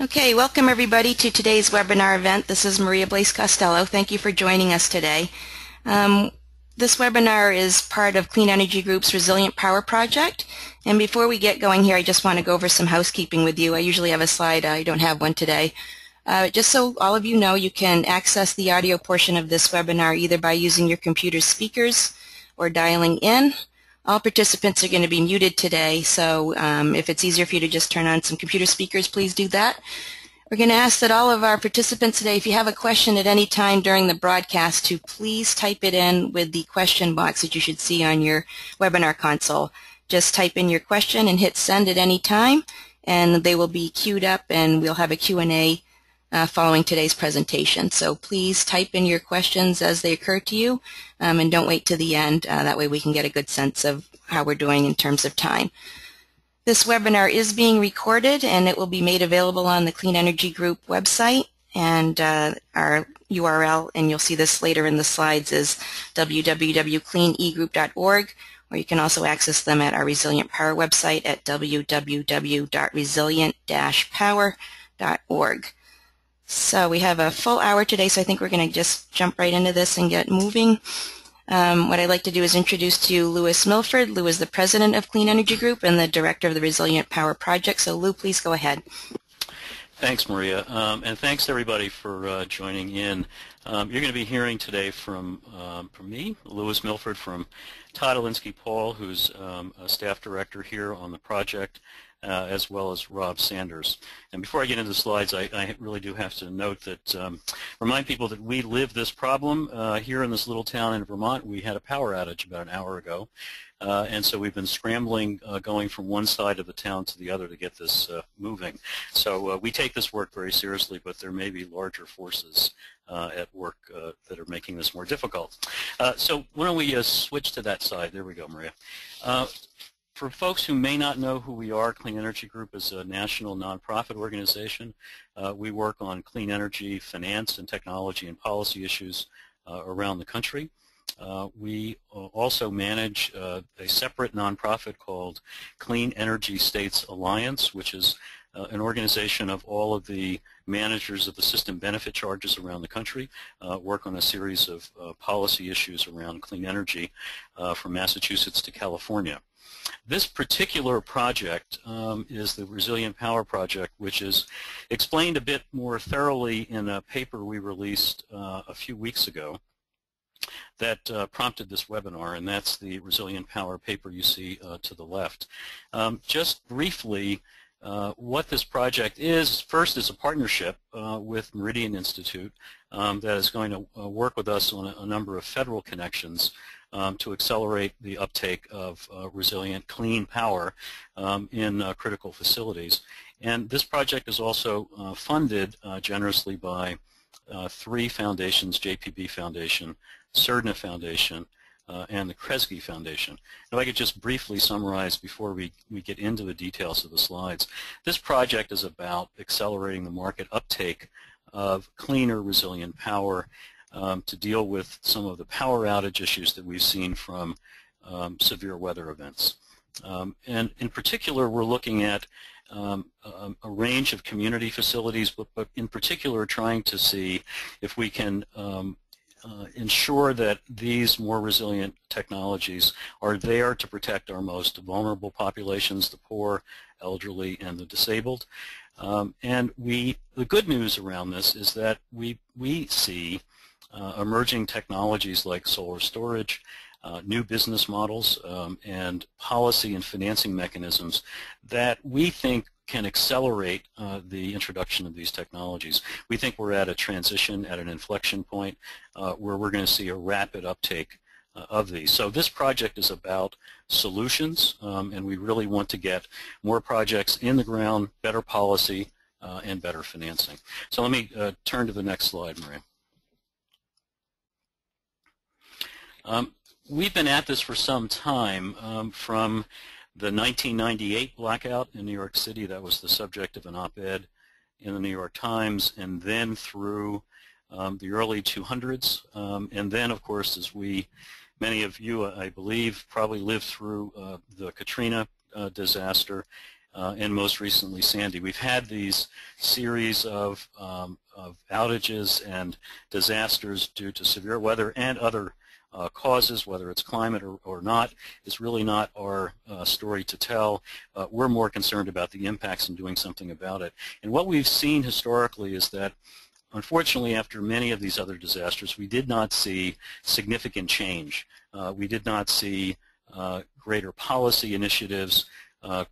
Okay, welcome everybody to today's webinar event. This is Maria Blaise Costello. Thank you for joining us today. This webinar is part of Clean Energy Group's Resilient Power Project. And before we get going here, I just want to go over some housekeeping with you. I usually have a slide. I don't have one today. Just so all of you know, you can access the audio portion of this webinar either by using your computer's speakers or dialing in. All participants are going to be muted today, so if it's easier for you to just turn on some computer speakers, please do that. We're going to ask that all of our participants today, if you have a question at any time during the broadcast, to please type it in with the question box that you should see on your webinar console. Just type in your question and hit send at any time, and they will be queued up, and we'll have a Q&A following today's presentation. So please type in your questions as they occur to you, and don't wait to the end. That way we can get a good sense of how we're doing in terms of time. This webinar is being recorded, and it will be made available on the Clean Energy Group website, and our URL, and you'll see this later in the slides, is www.cleanegroup.org, or you can also access them at our Resilient Power website at www.resilient-power.org. So we have a full hour today, so I think we're going to just jump right into this and get moving. What I'd like to do is introduce to you Lewis Milford. Lou is the president of Clean Energy Group and the director of the Resilient Power Project. So Lou, please go ahead. Thanks, Maria, and thanks everybody for joining in. You're going to be hearing today from me, Lewis Milford, from Todd Olinsky-Paul, who's a staff director here on the project, as well as Rob Sanders. And before I get into the slides, I really do have to note that, remind people that we live this problem here in this little town in Vermont. We had a power outage about an hour ago, and so we've been scrambling, going from one side of the town to the other to get this moving. So we take this work very seriously, but there may be larger forces at work that are making this more difficult. So why don't we switch to that side? There we go, Maria. For folks who may not know who we are, Clean Energy Group is a national nonprofit organization. We work on clean energy, finance, and technology and policy issues around the country. We also manage a separate nonprofit called Clean Energy States Alliance, which is an organization of all of the managers of the system benefit charges around the country, work on a series of policy issues around clean energy from Massachusetts to California. This particular project is the Resilient Power Project, which is explained a bit more thoroughly in a paper we released a few weeks ago that prompted this webinar, and that's the Resilient Power paper you see to the left. Just briefly, what this project is, first is a partnership with Meridian Institute that is going to work with us on a number of federal connections to accelerate the uptake of resilient, clean power in critical facilities. And this project is also funded generously by three foundations: JPB Foundation, CERDNA Foundation, and the Kresge Foundation. If I could just briefly summarize before we get into the details of the slides. This project is about accelerating the market uptake of cleaner, resilient power to deal with some of the power outage issues that we've seen from severe weather events. And in particular, we're looking at a range of community facilities, but in particular trying to see if we can ensure that these more resilient technologies are there to protect our most vulnerable populations, the poor, elderly, and the disabled. And the good news around this is that we see emerging technologies like solar storage, new business models, and policy and financing mechanisms that we think can accelerate the introduction of these technologies. We think we're at a transition, at an inflection point where we're going to see a rapid uptake of these. So this project is about solutions, and we really want to get more projects in the ground, better policy, and better financing. So let me turn to the next slide, Maria. We've been at this for some time, from the 1998 blackout in New York City. That was the subject of an op-ed in the New York Times, and then through the early 200s, and then, of course, as many of you, I believe, probably lived through the Katrina disaster, and most recently Sandy. We've had these series of outages and disasters due to severe weather and other causes, whether it's climate or not, is really not our story to tell. We're more concerned about the impacts and doing something about it. And what we've seen historically is that, unfortunately, after many of these other disasters, we did not see significant change. We did not see greater policy initiatives,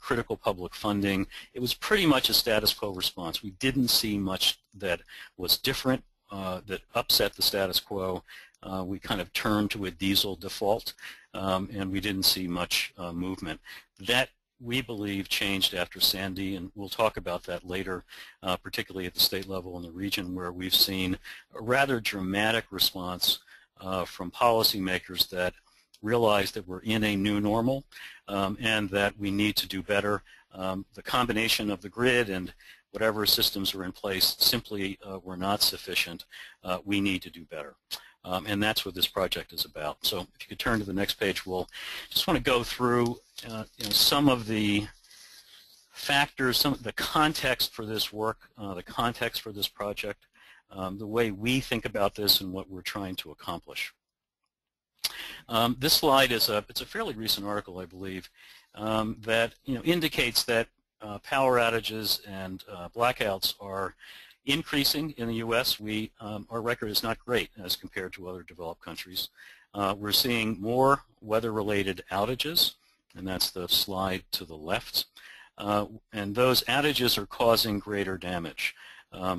critical public funding. It was pretty much a status quo response. We didn't see much that was different, that upset the status quo. We kind of turned to a diesel default, and we didn't see much movement. That, we believe, changed after Sandy, and we'll talk about that later, particularly at the state level in the region, where we've seen a rather dramatic response from policymakers that realize that we're in a new normal and that we need to do better. The combination of the grid and whatever systems are in place simply were not sufficient. We need to do better. And that's what this project is about. So if you could turn to the next page, we'll just want to go through some of the factors, some of the context for this work, the context for this project, the way we think about this and what we're trying to accomplish. This slide is it's a fairly recent article, I believe, that indicates that power outages and blackouts are increasing in the U.S. Our record is not great as compared to other developed countries. We're seeing more weather-related outages, and that's the slide to the left. And those outages are causing greater damage.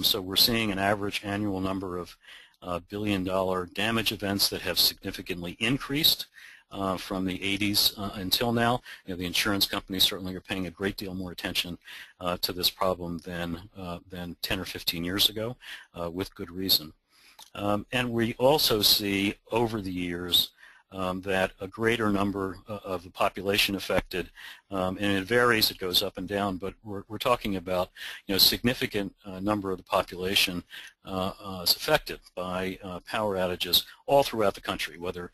So we're seeing an average annual number of billion-dollar damage events that have significantly increased from the 80s until now. The insurance companies certainly are paying a great deal more attention to this problem than 10 or 15 years ago, with good reason. And we also see over the years that a greater number of the population affected, and it varies, it goes up and down, but we're talking about a significant number of the population is affected by power outages all throughout the country, whether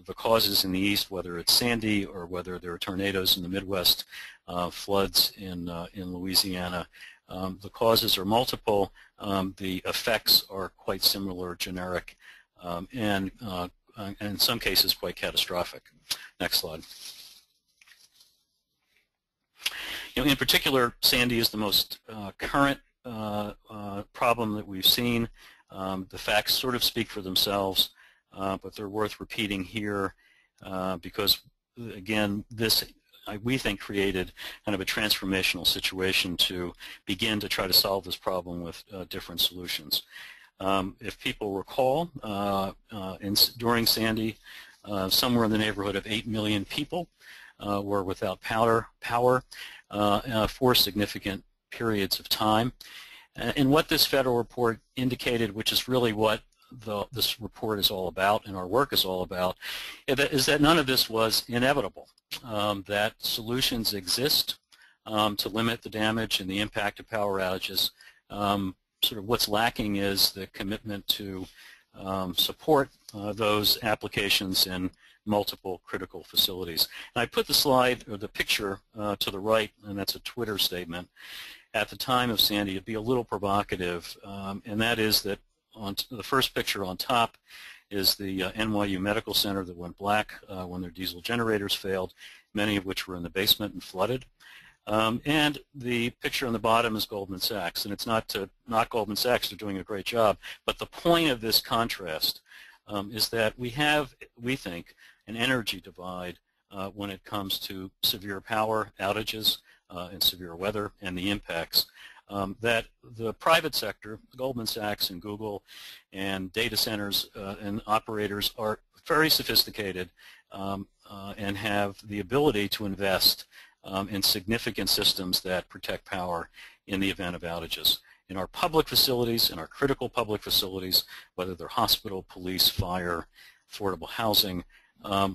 the causes in the east, whether it's Sandy or whether there are tornadoes in the Midwest, floods in Louisiana. The causes are multiple, the effects are quite similar, generic, and in some cases quite catastrophic. Next slide. In particular, Sandy is the most current problem that we've seen. The facts sort of speak for themselves, but they're worth repeating here because, again, this, we think, created kind of a transformational situation to begin to try to solve this problem with different solutions. If people recall, during Sandy, somewhere in the neighborhood of 8 million people were without power for significant periods of time. And what this federal report indicated, which is really what this report is all about and our work is all about, is that none of this was inevitable, that solutions exist to limit the damage and the impact of power outages. Sort of what's lacking is the commitment to support those applications in multiple critical facilities. And I put the slide, or the picture, to the right, and that's a Twitter statement. At the time of Sandy, it'd be a little provocative, and that is that on the first picture on top is the NYU Medical Center that went black when their diesel generators failed, many of which were in the basement and flooded. And the picture on the bottom is Goldman Sachs, and it's not to knock Goldman Sachs, they're doing a great job, but the point of this contrast is that we have, we think, an energy divide when it comes to severe power outages and severe weather and the impacts. That the private sector, Goldman Sachs and Google and data centers and operators are very sophisticated and have the ability to invest in significant systems that protect power in the event of outages. In our public facilities, in our critical public facilities, whether they're hospital, police, fire, affordable housing,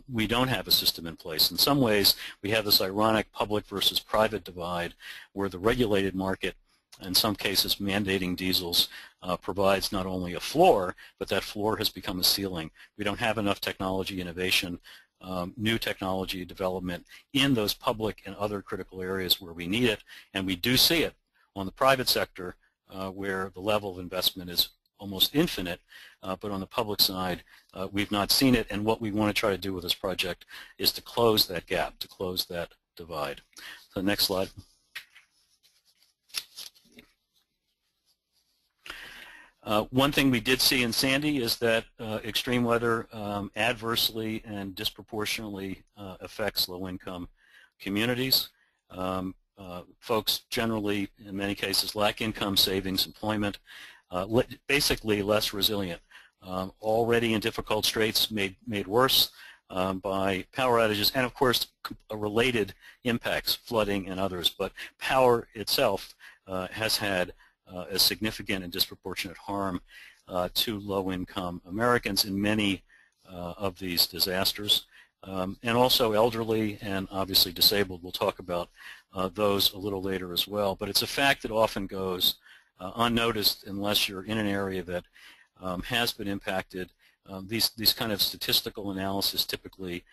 we don't have a system in place. In some ways, we have this ironic public versus private divide where the regulated market, in some cases mandating diesels, provides not only a floor, but that floor has become a ceiling. We don't have enough technology innovation new technology development in those public and other critical areas where we need it, and we do see it on the private sector where the level of investment is almost infinite, but on the public side we've not seen it, and what we want to try to do with this project is to close that gap, to close that divide. So next slide. One thing we did see in Sandy is that extreme weather adversely and disproportionately affects low-income communities. Folks generally, in many cases, lack income, savings, employment, basically less resilient. Already in difficult straits, made worse by power outages and, of course, related impacts, flooding and others. But power itself has had a significant and disproportionate harm to low-income Americans in many of these disasters, and also elderly and obviously disabled. We'll talk about those a little later as well. But it's a fact that often goes unnoticed unless you're in an area that has been impacted. These kind of statistical analysis typically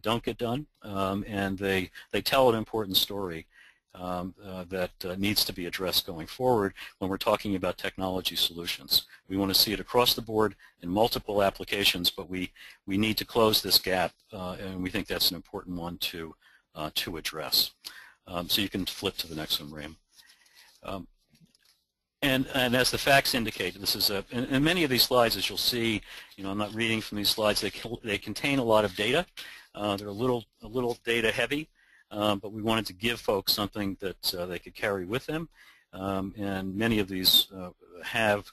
don't get done, and they tell an important story that needs to be addressed going forward when we're talking about technology solutions. We want to see it across the board in multiple applications, but we need to close this gap, and we think that's an important one to address. So you can flip to the next one, Ram. And as the facts indicate, this is in many of these slides, as you'll see, I'm not reading from these slides. They contain a lot of data. They're a little data heavy. But we wanted to give folks something that they could carry with them, and many of these have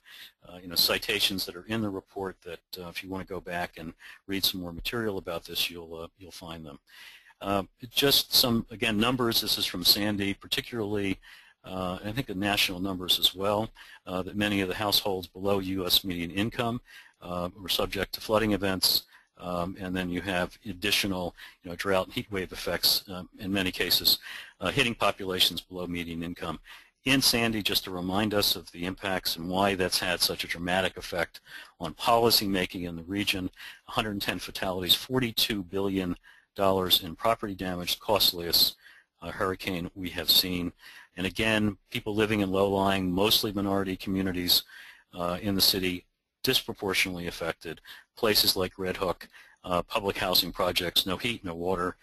citations that are in the report that if you want to go back and read some more material about this, you'll find them. Just some, again, numbers. This is from Sandy, particularly I think the national numbers as well, that many of the households below U.S. median income were subject to flooding events. And then you have additional, drought and heat wave effects in many cases hitting populations below median income. In Sandy, just to remind us of the impacts and why that's had such a dramatic effect on policy making in the region, 110 fatalities, $42 billion in property damage, costliest hurricane we have seen. And again, people living in low-lying, mostly minority communities in the city, disproportionately affected. Places like Red Hook, public housing projects, no heat, no water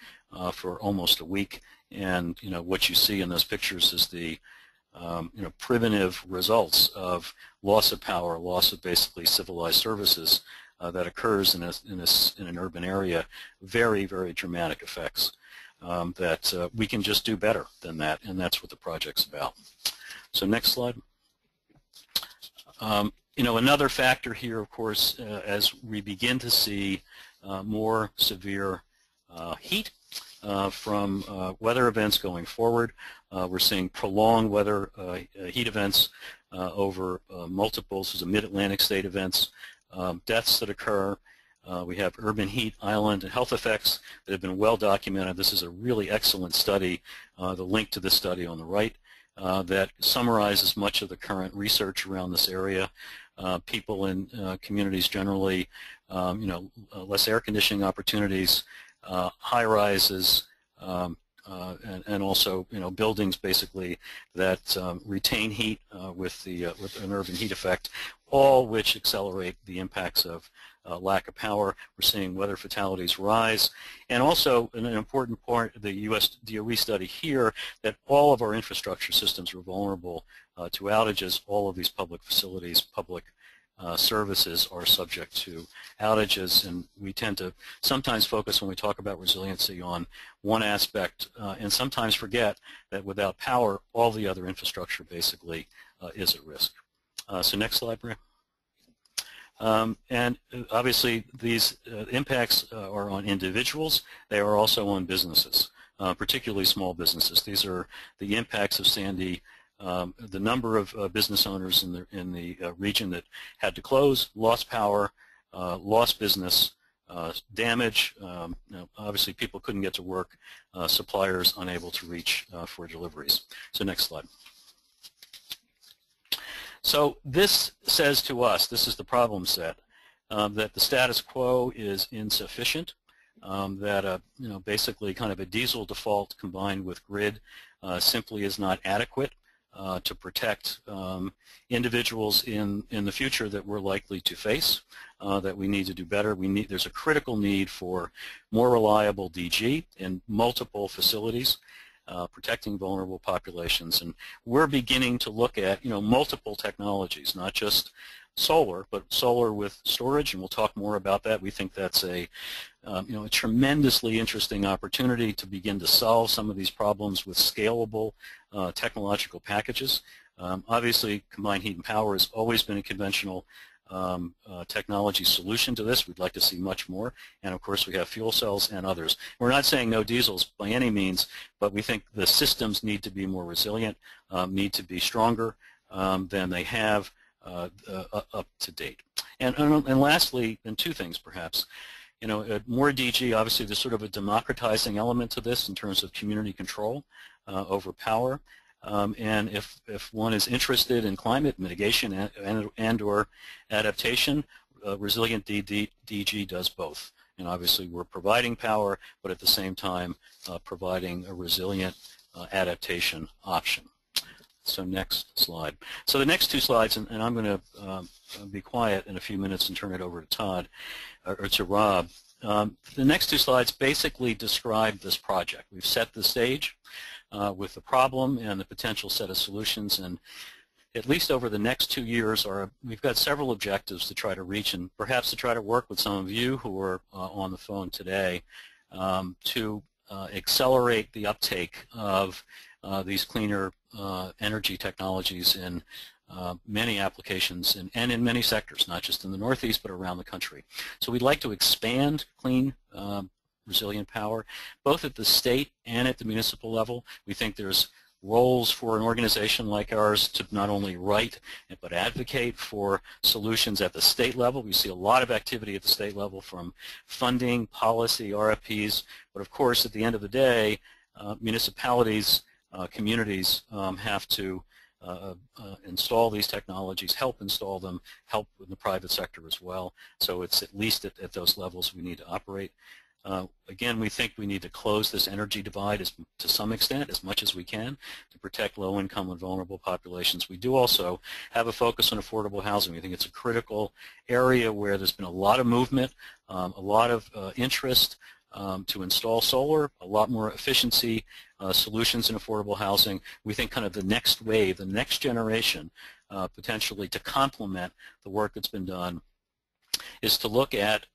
for almost a week. And what you see in those pictures is the primitive results of loss of power, loss of basically civilized services that occurs in an urban area. Very, very dramatic effects that we can just do better than that, and that's what the project's about. So next slide. Another factor here, of course, as we begin to see more severe heat from weather events going forward, we're seeing prolonged weather heat events over multiples, so mid-Atlantic state events, deaths that occur. We have urban heat island and health effects that have been well documented. This is a really excellent study, the link to this study on the right, that summarizes much of the current research around this area. People in communities generally, less air conditioning opportunities, high rises, and also buildings basically that retain heat with an urban heat effect, all which accelerate the impacts of lack of power. We're seeing weather fatalities rise, and also an important part of the U.S. DOE study here that all of our infrastructure systems are vulnerable to outages. All of these public facilities, public services are subject to outages, and we tend to sometimes focus when we talk about resiliency on one aspect and sometimes forget that without power, all the other infrastructure basically is at risk. So next slide, Maria. And obviously these impacts are on individuals. They are also on businesses, particularly small businesses. These are the impacts of Sandy. The number of business owners in the region that had to close, lost power, lost business, damage. Obviously, people couldn't get to work. Suppliers unable to reach for deliveries. So next slide. So this says to us, this is the problem set, that the status quo is insufficient. that basically kind of a diesel default combined with grid simply is not adequate to protect individuals in the future that we're likely to face, that we need to do better. There's a critical need for more reliable DG in multiple facilities, protecting vulnerable populations. And we're beginning to look at multiple technologies, not just solar, but solar with storage, and we'll talk more about that. We think that's a tremendously interesting opportunity to begin to solve some of these problems with scalable technological packages. Obviously, combined heat and power has always been a conventional technology solution to this. We'd like to see much more, and of course we have fuel cells and others. We're not saying no diesels by any means, but we think the systems need to be more resilient, need to be stronger than they have up to date. And lastly, and two things perhaps, more DG, obviously there's sort of a democratizing element to this in terms of community control over power. And if one is interested in climate mitigation and or adaptation, resilient DG does both. And obviously we're providing power, but at the same time providing a resilient adaptation option. So next slide. So the next two slides, and I'm going to be quiet in a few minutes and turn it over to Todd, or to Rob. The next two slides basically describe this project. We've set the stage with the problem and the potential set of solutions, and at least over the next 2 years, we've got several objectives to try to reach, and perhaps to try to work with some of you who are on the phone today to accelerate the uptake of these cleaner energy technologies in many applications and in many sectors, not just in the Northeast but around the country. So we'd like to expand clean resilient power, both at the state and at the municipal level. We think there's roles for an organization like ours to not only write but advocate for solutions at the state level. We see a lot of activity at the state level, from funding, policy, RFPs, but of course at the end of the day, municipalities, communities have to install these technologies, help install them, help in the private sector as well. So it's at least at those levels we need to operate. Again, we think we need to close this energy divide to some extent, as much as we can, to protect low-income and vulnerable populations. We do also have a focus on affordable housing. We think it's a critical area where there's been a lot of movement, a lot of interest to install solar, a lot more efficiency solutions in affordable housing. We think kind of the next wave, the next generation, potentially to complement the work that's been done, is to look at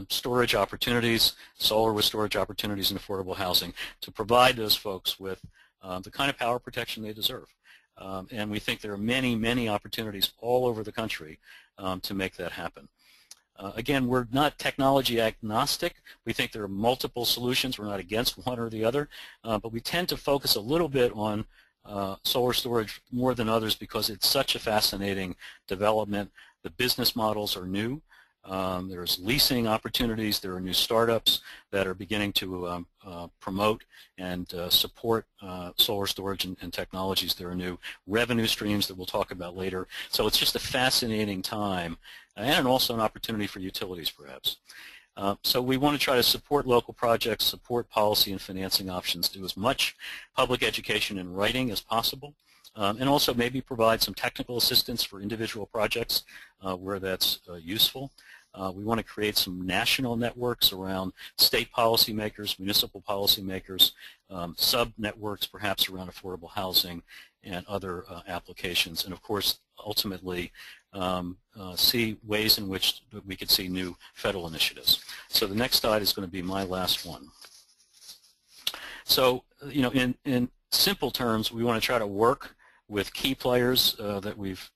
storage opportunities, solar with storage opportunities in affordable housing, to provide those folks with the kind of power protection they deserve. And we think there are many, many opportunities all over the country to make that happen. Again, we're not technology agnostic. We think there are multiple solutions. We're not against one or the other, but we tend to focus a little bit on solar storage more than others because it's such a fascinating development. The business models are new. There's leasing opportunities. There are new startups that are beginning to promote and support solar storage and technologies. There are new revenue streams that we'll talk about later. So it's just a fascinating time, and also an opportunity for utilities, perhaps. So we want to try to support local projects, support policy and financing options, do as much public education and writing as possible, and also maybe provide some technical assistance for individual projects where that's useful. We want to create some national networks around state policymakers, municipal policymakers, sub-networks perhaps around affordable housing and other applications, and of course ultimately see ways in which we could see new federal initiatives. So the next slide is going to be my last one. So in simple terms, we want to try to work with key players that we've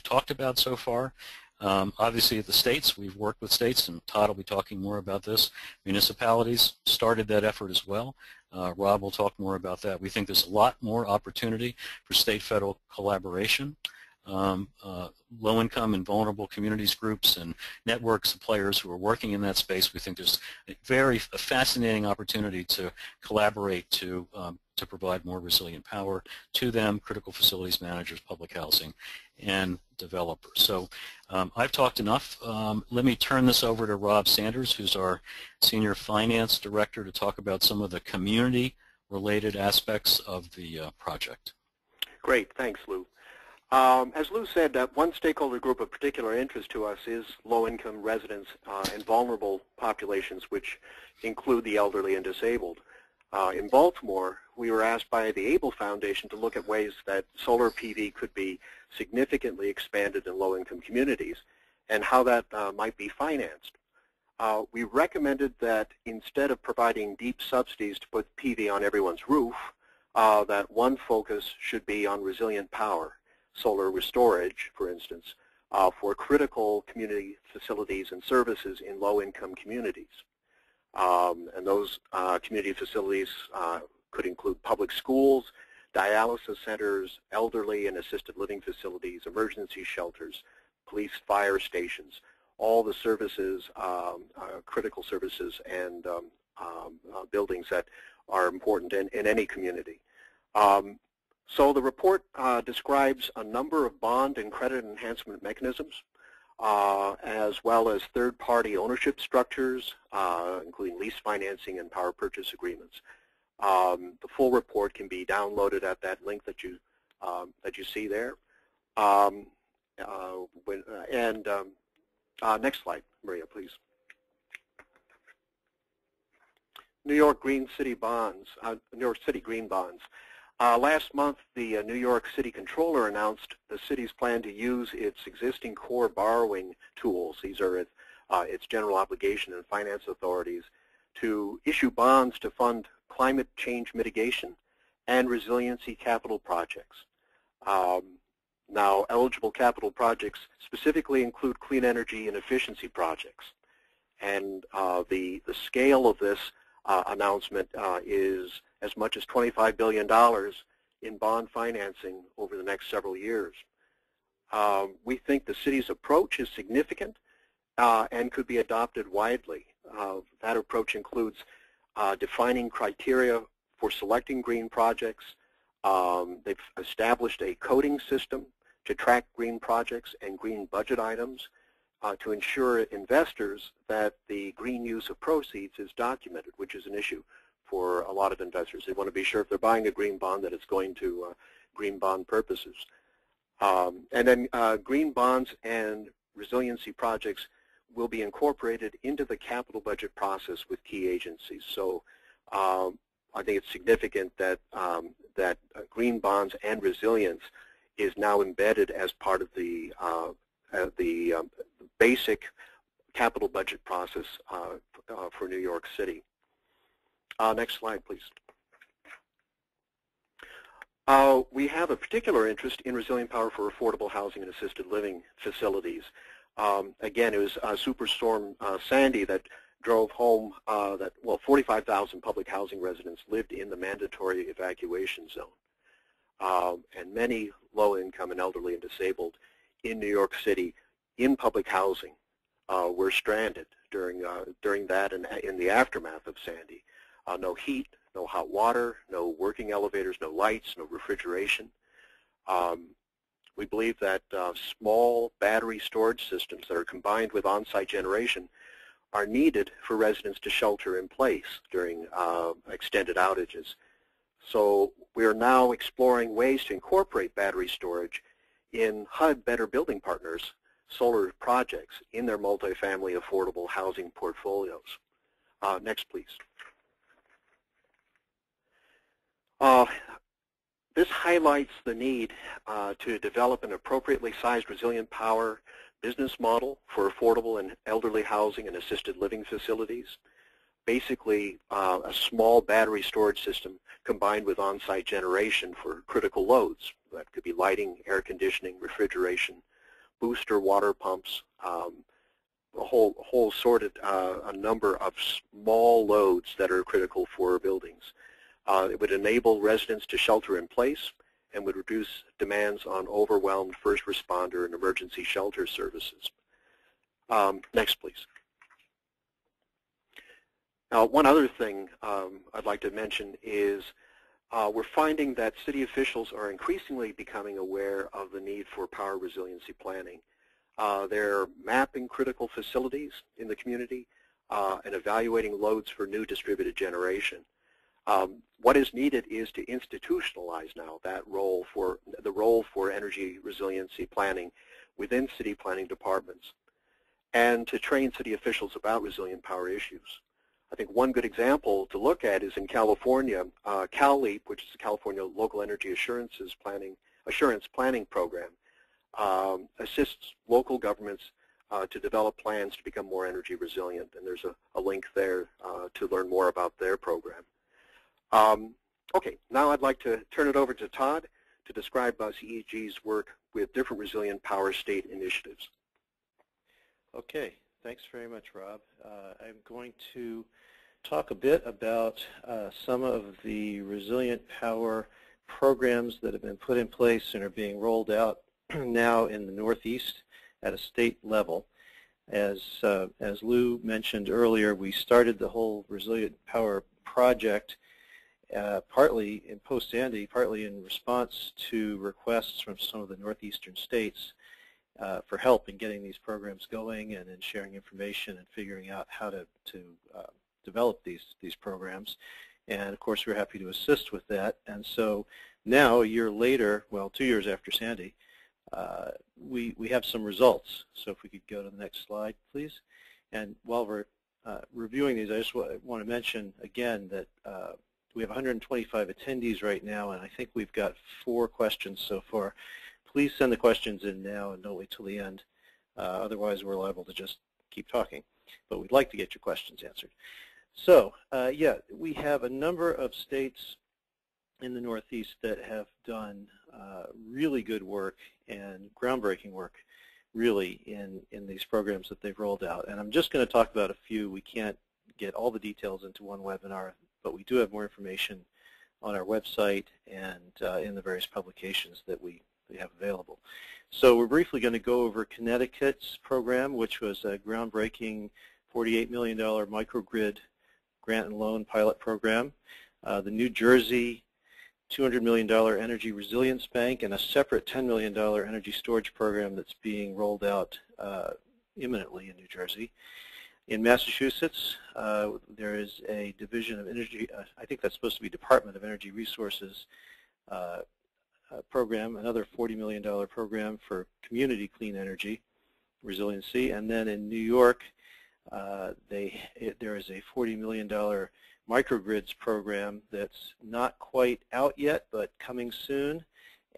talked about so far. Obviously at the states, we've worked with states, and Todd will be talking more about this. Municipalities started that effort as well. Rob will talk more about that. We think there's a lot more opportunity for state-federal collaboration. Low-income and vulnerable communities groups and networks of players who are working in that space, we think there's a fascinating opportunity to collaborate to to provide more resilient power to them, critical facilities managers, public housing, and developers. So I've talked enough. Let me turn this over to Rob Sanders, who's our Senior Finance Director, to talk about some of the community-related aspects of the project. Great. Thanks, Lou. As Lou said, one stakeholder group of particular interest to us is low-income residents and vulnerable populations, which include the elderly and disabled. In Baltimore, we were asked by the ABLE Foundation to look at ways that solar PV could be significantly expanded in low-income communities and how that might be financed. We recommended that instead of providing deep subsidies to put PV on everyone's roof, that one focus should be on resilient power, solar storage, for instance, for critical community facilities and services in low-income communities. And those community facilities could include public schools, dialysis centers, elderly and assisted living facilities, emergency shelters, police fire stations, all the services, critical services and buildings that are important in any community. So the report describes a number of bond and credit enhancement mechanisms, as well as third-party ownership structures, including lease financing and power purchase agreements. The full report can be downloaded at that link that you see there. Next slide, Maria, please. New York Green City bonds, New York City Green bonds. Last month, the New York City Controller announced the city's plan to use its existing core borrowing tools. These are its general obligation and finance authorities to issue bonds to fund climate change mitigation and resiliency capital projects. Now, eligible capital projects specifically include clean energy and efficiency projects. And the scale of this announcement is as much as $25 billion in bond financing over the next several years. We think the city's approach is significant and could be adopted widely. That approach includes defining criteria for selecting green projects. They've established a coding system to track green projects and green budget items to ensure investors that the green use of proceeds is documented, which is an issue for a lot of investors. They want to be sure if they're buying a green bond that it's going to green bond purposes. And then green bonds and resiliency projects will be incorporated into the capital budget process with key agencies. So I think it's significant that green bonds and resilience is now embedded as part of the basic capital budget process for New York City. Next slide, please. We have a particular interest in resilient power for affordable housing and assisted living facilities. Again, it was Superstorm Sandy that drove home that, well, 45,000 public housing residents lived in the mandatory evacuation zone. And many low-income and elderly and disabled in New York City in public housing were stranded during that and in the aftermath of Sandy. No heat, no hot water, no working elevators, no lights, no refrigeration. We believe that small battery storage systems that are combined with on-site generation are needed for residents to shelter in place during extended outages. So we are now exploring ways to incorporate battery storage in HUD Better Building Partners solar projects in their multifamily affordable housing portfolios. Next, please. This highlights the need to develop an appropriately sized resilient power business model for affordable and elderly housing and assisted living facilities. Basically, a small battery storage system combined with on-site generation for critical loads. That could be lighting, air conditioning, refrigeration, booster water pumps, a whole sorted a number of small loads that are critical for buildings. It would enable residents to shelter in place and would reduce demands on overwhelmed first responder and emergency shelter services. Next, please. Now, one other thing I'd like to mention is we're finding that city officials are increasingly becoming aware of the need for power resiliency planning. They're mapping critical facilities in the community and evaluating loads for new distributed generation. What is needed is to institutionalize now that role for the role for energy resiliency planning within city planning departments, and to train city officials about resilient power issues. I think one good example to look at is in California, CalLEAP, which is the California Local Energy Assurance Planning Program, assists local governments to develop plans to become more energy resilient, and there's a link there to learn more about their program. Okay, now I'd like to turn it over to Todd to describe CEG's work with different resilient power state initiatives. Okay, thanks very much, Rob. I'm going to talk a bit about some of the resilient power programs that have been put in place and are being rolled out now in the Northeast at a state level. As Lou mentioned earlier, we started the whole resilient power project partly in post-Sandy, partly in response to requests from some of the northeastern states for help in getting these programs going and in sharing information and figuring out how to develop these programs. And of course, we're happy to assist with that. And so now, a year later, well, 2 years after Sandy, we have some results. So if we could go to the next slide, please. And while we're reviewing these, I just want to mention again that we have 125 attendees right now, and I think we've got 4 questions so far. Please send the questions in now and don't wait till the end. Otherwise, we're liable to just keep talking. But we'd like to get your questions answered. So, yeah, we have a number of states in the Northeast that have done really good work and groundbreaking work, really, in these programs that they've rolled out. And I'm just going to talk about a few. We can't get all the details into one webinar, but we do have more information on our website and in the various publications that we have available. So we're briefly going to go over Connecticut's program, which was a groundbreaking $48 million microgrid grant and loan pilot program. The New Jersey $200 million Energy Resilience Bank, and a separate $10 million energy storage program that's being rolled out imminently in New Jersey. In Massachusetts, there is a division of energy, I think that's supposed to be Department of Energy Resources program, another $40 million program for community clean energy resiliency. And then in New York, there is a $40 million microgrids program that's not quite out yet, but coming soon.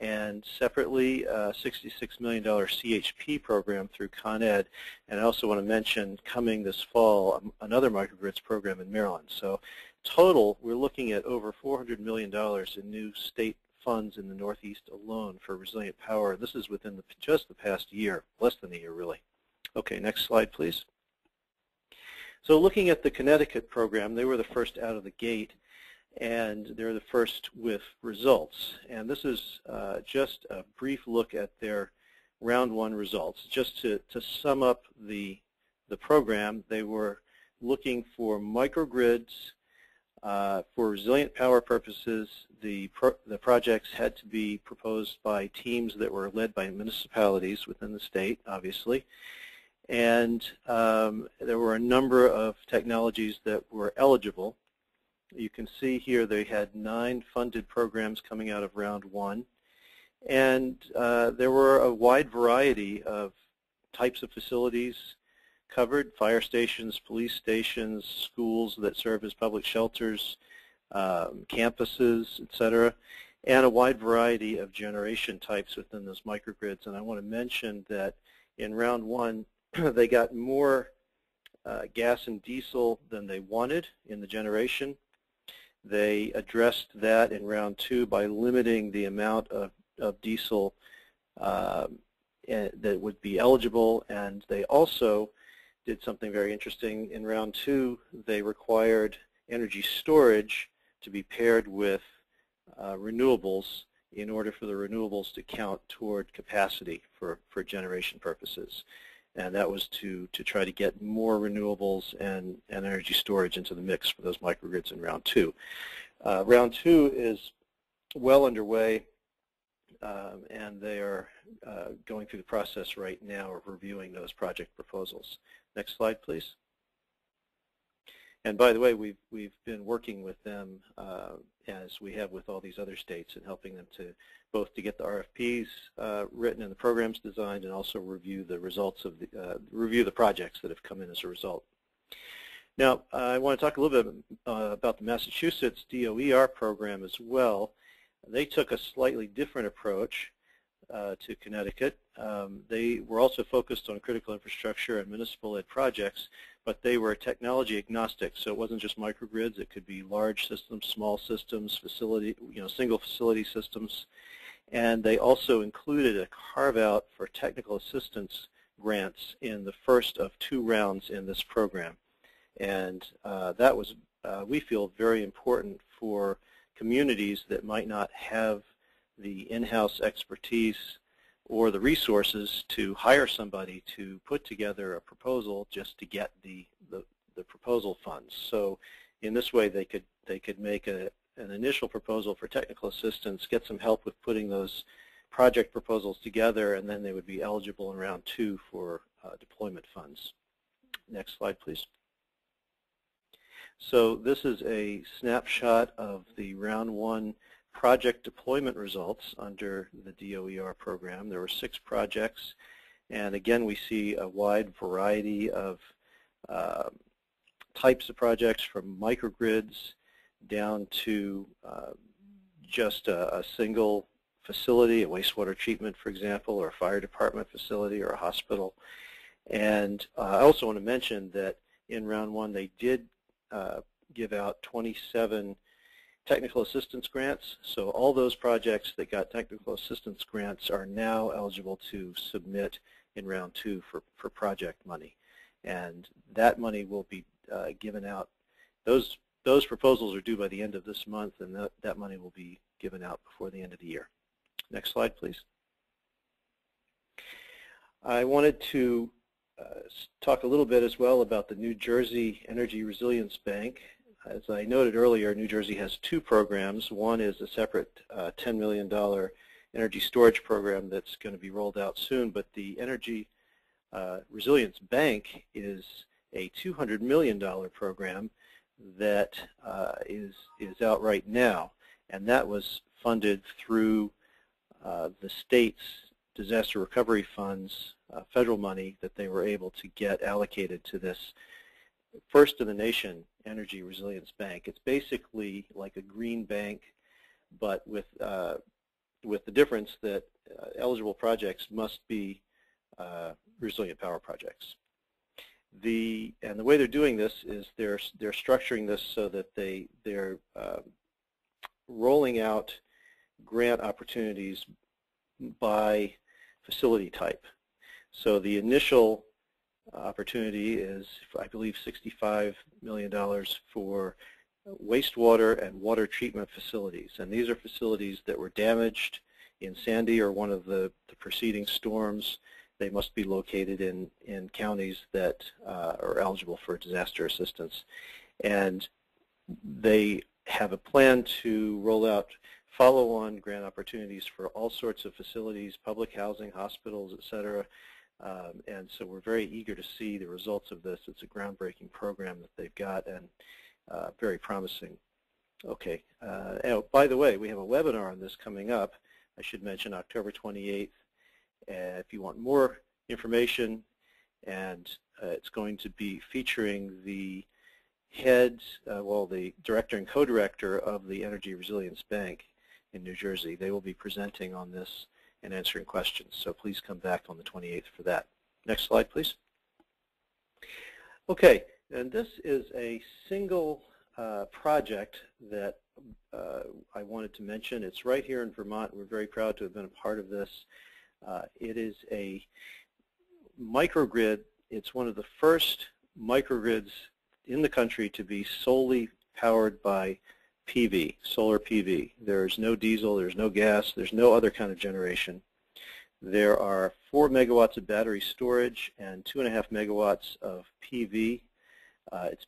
And separately, a $66 million CHP program through Con Ed. And I also want to mention, coming this fall, another microgrids program in Maryland. So total, we're looking at over $400 million in new state funds in the Northeast alone for resilient power. This is within just the past year, less than a year, really. Okay, next slide, please. So looking at the Connecticut program, they were the first out of the gate, and they're the first with results. And this is just a brief look at their round 1 results. Just to sum up the program, they were looking for microgrids for resilient power purposes. The projects had to be proposed by teams that were led by municipalities within the state, obviously. And there were a number of technologies that were eligible. You can see here they had 9 funded programs coming out of round 1. And there were a wide variety of types of facilities covered: fire stations, police stations, schools that serve as public shelters, campuses, etc., and a wide variety of generation types within those microgrids. And I want to mention that in round 1, they got more gas and diesel than they wanted in the generation. They addressed that in round 2 by limiting the amount of diesel that would be eligible, and they also did something very interesting. In round 2, they required energy storage to be paired with renewables in order for the renewables to count toward capacity for generation purposes. And that was to try to get more renewables and energy storage into the mix for those microgrids in round 2. Round 2 is well underway, and they are going through the process right now of reviewing those project proposals. Next slide, please. And by the way, we've been working with them as we have with all these other states and helping them to both to get the RFPs written and the programs designed, and also review the results of the projects that have come in as a result. Now, I want to talk a little bit about the Massachusetts DOER program as well. They took a slightly different approach to Connecticut. They were also focused on critical infrastructure and municipal ed projects, but they were technology agnostic, so it wasn't just microgrids. It could be large systems, small systems, facility, single facility systems. And they also included a carve-out for technical assistance grants in the first of 2 rounds in this program. And that was, we feel, very important for communities that might not have the in-house expertise or the resources to hire somebody to put together a proposal just to get the proposal funds. So in this way, they could make an initial proposal for technical assistance, get some help with putting those project proposals together, and then they would be eligible in round 2 for deployment funds. Next slide, please. So this is a snapshot of the round 1 project deployment results under the DOER program. There were 6 projects, and again we see a wide variety of types of projects, from microgrids down to just a single facility, a wastewater treatment, for example, or a fire department facility, or a hospital. And I also want to mention that in round 1 they did give out 27 technical assistance grants. So all those projects that got technical assistance grants are now eligible to submit in round 2 for project money. And that money will be given out. Those proposals are due by the end of this month, and that money will be given out before the end of the year. Next slide, please. I wanted to talk a little bit as well about the New Jersey Energy Resilience Bank. As I noted earlier, New Jersey has 2 programs. One is a separate $10 million energy storage program that's going to be rolled out soon, but the Energy Resilience Bank is a $200 million program that is out right now, and that was funded through the state's disaster recovery funds, federal money that they were able to get allocated to this first in the nation Energy Resilience Bank. It's basically like a green bank, but with the difference that eligible projects must be resilient power projects. And the way they're doing this is they're structuring this so that they're rolling out grant opportunities by facility type. So the initial opportunity is, I believe, $65 million for wastewater and water treatment facilities. And these are facilities that were damaged in Sandy or one of the preceding storms. They must be located in counties that are eligible for disaster assistance. And they have a plan to roll out follow-on grant opportunities for all sorts of facilities, public housing, hospitals, et cetera. And so we're very eager to see the results of this. It's a groundbreaking program that they've got, and very promising. Okay. By the way, we have a webinar on this coming up. I should mention October 28th. If you want more information, and it's going to be featuring the head, the director and co-director of the Energy Resilience Bank in New Jersey. They will be presenting on this and answering questions. So please come back on the 28th for that. Next slide, please. Okay, and this is a single project that I wanted to mention. It's right here in Vermont. We're very proud to have been a part of this. It is a microgrid. It's one of the first microgrids in the country to be solely powered by PV, solar PV. There's no diesel, there's no gas, there's no other kind of generation. There are 4 megawatts of battery storage and 2.5 megawatts of PV. It's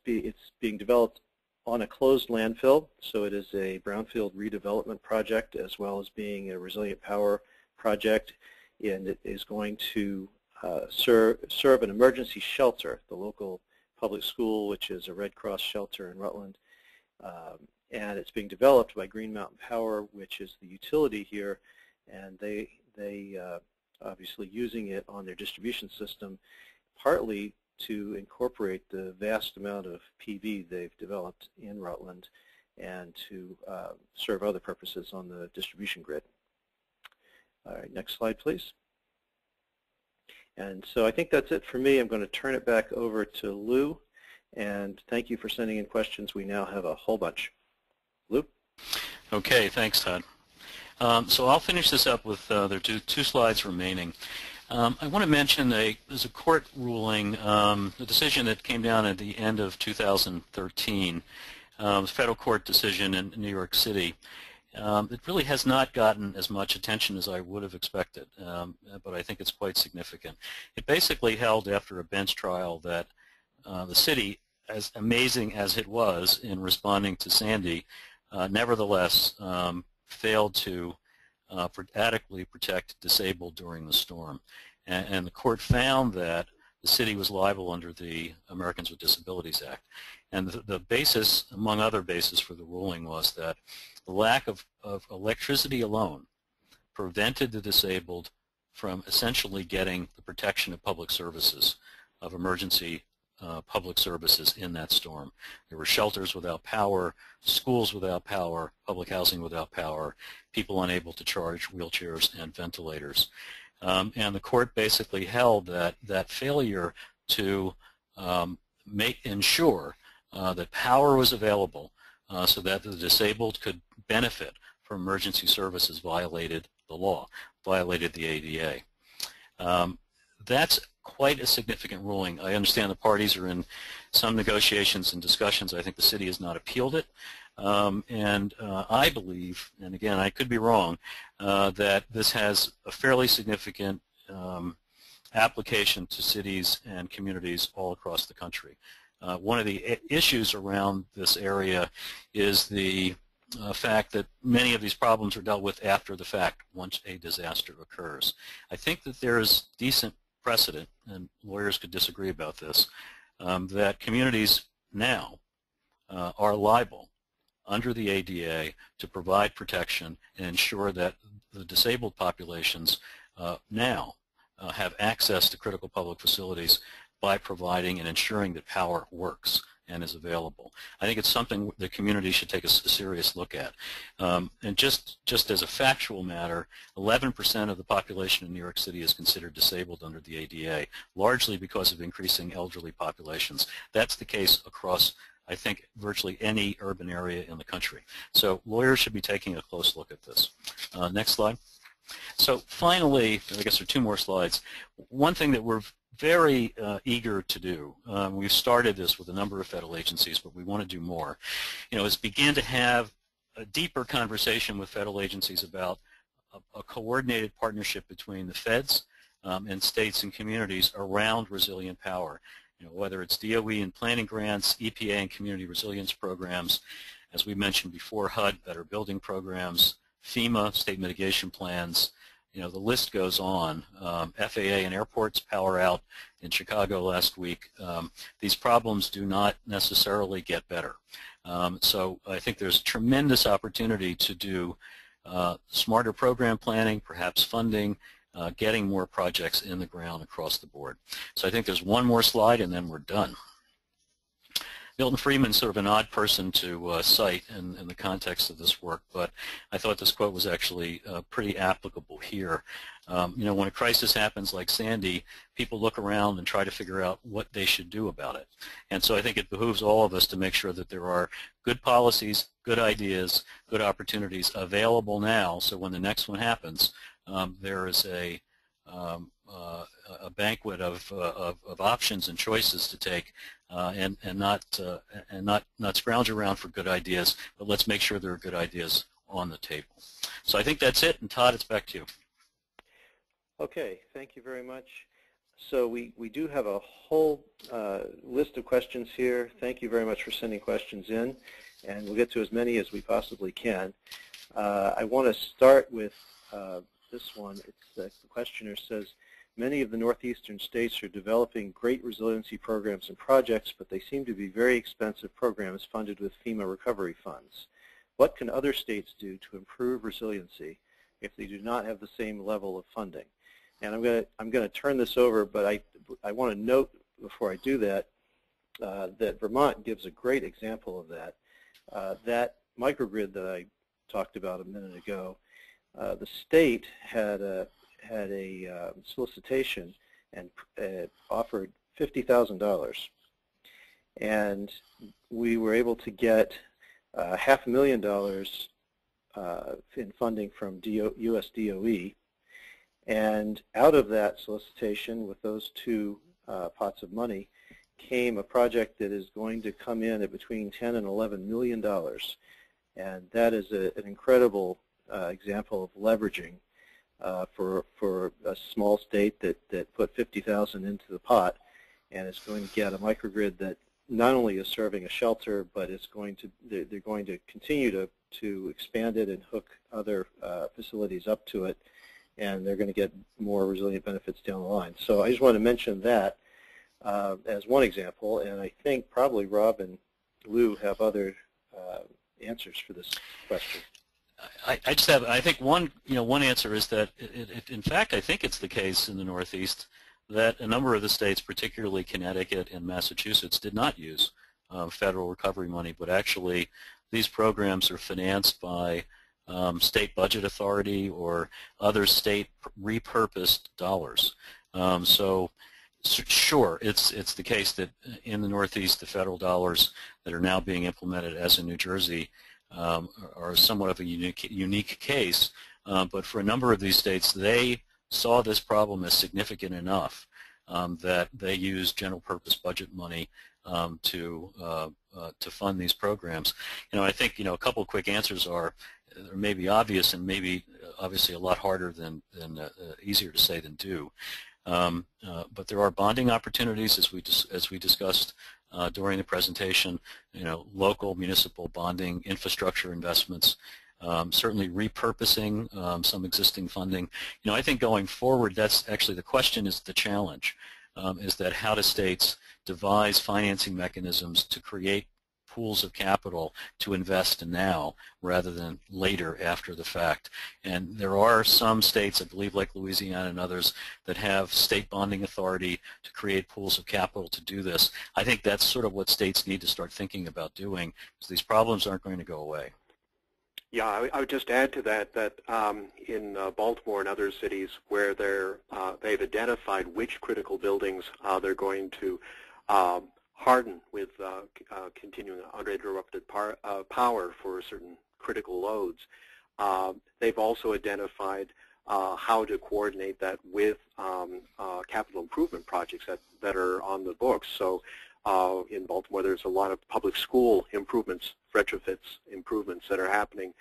being developed on a closed landfill, so it is a brownfield redevelopment project as well as being a resilient power project, and it is going to serve an emergency shelter, the local public school, which is a Red Cross shelter in Rutland. And it's being developed by Green Mountain Power, which is the utility here, and they obviously using it on their distribution system, partly to incorporate the vast amount of PV they've developed in Rutland and to serve other purposes on the distribution grid. All right, next slide, please. And so I think that's it for me. I'm going to turn it back over to Lou, and thank you for sending in questions. We now have a whole bunch. Lou? Okay, thanks, Todd. So I'll finish this up with there are two slides remaining. I want to mention there's a court ruling, the decision that came down at the end of 2013, a federal court decision in New York City. It really has not gotten as much attention as I would have expected, but I think it's quite significant. It basically held after a bench trial that the city, as amazing as it was in responding to Sandy, nevertheless failed to adequately protect disabled during the storm. And the court found that the city was liable under the Americans with Disabilities Act. And the basis, among other bases for the ruling, was that the lack of electricity alone prevented the disabled from essentially getting the protection of public services, of emergency public services in that storm. There were shelters without power, schools without power, public housing without power, people unable to charge wheelchairs and ventilators. And the court basically held that failure to ensure that power was available so that the disabled could benefit from emergency services violated the law, violated the ADA. That's quite a significant ruling. I understand the parties are in some negotiations and discussions. I think the city has not appealed it. And I believe, and again, I could be wrong, that this has a fairly significant application to cities and communities all across the country. One of the issues around this area is the fact that many of these problems are dealt with after the fact, once a disaster occurs. I think that there is decent precedent, and lawyers could disagree about this, that communities now are liable under the ADA to provide protection and ensure that the disabled populations now have access to critical public facilities by providing and ensuring that power works and is available. I think it's something the community should take a serious look at. And just as a factual matter, 11% of the population in New York City is considered disabled under the ADA, largely because of increasing elderly populations. That's the case across, I think, virtually any urban area in the country. So lawyers should be taking a close look at this. Next slide. So finally, I guess there are two more slides. One thing that we're very eager to do, we've started this with a number of federal agencies, but we want to do more, is begin to have a deeper conversation with federal agencies about a coordinated partnership between the feds and states and communities around resilient power. Whether it's DOE and planning grants, EPA and community resilience programs, as we mentioned before, HUD, better building programs, FEMA, state mitigation plans, the list goes on. FAA and airports, power out in Chicago last week. These problems do not necessarily get better. So I think there's tremendous opportunity to do smarter program planning, perhaps funding, getting more projects in the ground across the board. So I think there's one more slide and then we're done. Milton Friedman's sort of an odd person to cite in the context of this work, but I thought this quote was actually pretty applicable here. When a crisis happens like Sandy, people look around and try to figure out what they should do about it. And so I think it behooves all of us to make sure that there are good policies, good ideas, good opportunities available now, so when the next one happens, there is a banquet of options and choices to take, and not scrounge around for good ideas, but let's make sure there are good ideas on the table. So I think that's it, and Todd, it's back to you. Okay, thank you very much. So we do have a whole list of questions here. Thank you very much for sending questions in, and we'll get to as many as we possibly can. I want to start with this one. The questioner says, many of the northeastern states are developing great resiliency programs and projects, but they seem to be very expensive programs funded with FEMA recovery funds. What can other states do to improve resiliency if they do not have the same level of funding? And I'm going to turn this over, but I want to note before I do that that Vermont gives a great example of that. That microgrid that I talked about a minute ago, the state had a solicitation and offered $50,000, and we were able to get $500,000 in funding from US DOE. And out of that solicitation, with those two pots of money, came a project that is going to come in at between $10 and $11 million. And that is an incredible example of leveraging for a small state that put $50,000 into the pot and is going to get a microgrid that not only is serving a shelter, but it's going to they're going to continue to expand it and hook other facilities up to it, and they're going to get more resilient benefits down the line. So I just want to mention that as one example, and I think probably Rob and Lou have other answers for this question. I just have, I think one answer is that in fact I think it's the case in the Northeast that a number of the states, particularly Connecticut and Massachusetts, did not use federal recovery money, but actually these programs are financed by state budget authority or other state repurposed dollars. So sure, it's the case that in the Northeast the federal dollars that are now being implemented, as in New Jersey, are somewhat of a unique case, but for a number of these states, they saw this problem as significant enough that they used general purpose budget money to fund these programs. I think a couple of quick answers are maybe obvious and maybe obviously a lot harder than easier to say than do. But there are bonding opportunities, as we discussed during the presentation. Local municipal bonding, infrastructure investments, certainly repurposing some existing funding. I think going forward, that's actually the question, is the challenge, is that how do states devise financing mechanisms to create pools of capital to invest in now rather than later after the fact. And there are some states, I believe like Louisiana and others, that have state bonding authority to create pools of capital to do this. I think that's sort of what states need to start thinking about doing, because these problems aren't going to go away. Yeah, I would just add to that in Baltimore and other cities where they've identified which critical buildings they're going to harden with continuing uninterrupted power for certain critical loads. They've also identified how to coordinate that with capital improvement projects that are on the books. So in Baltimore, there's a lot of public school improvements, retrofits improvements that are happening,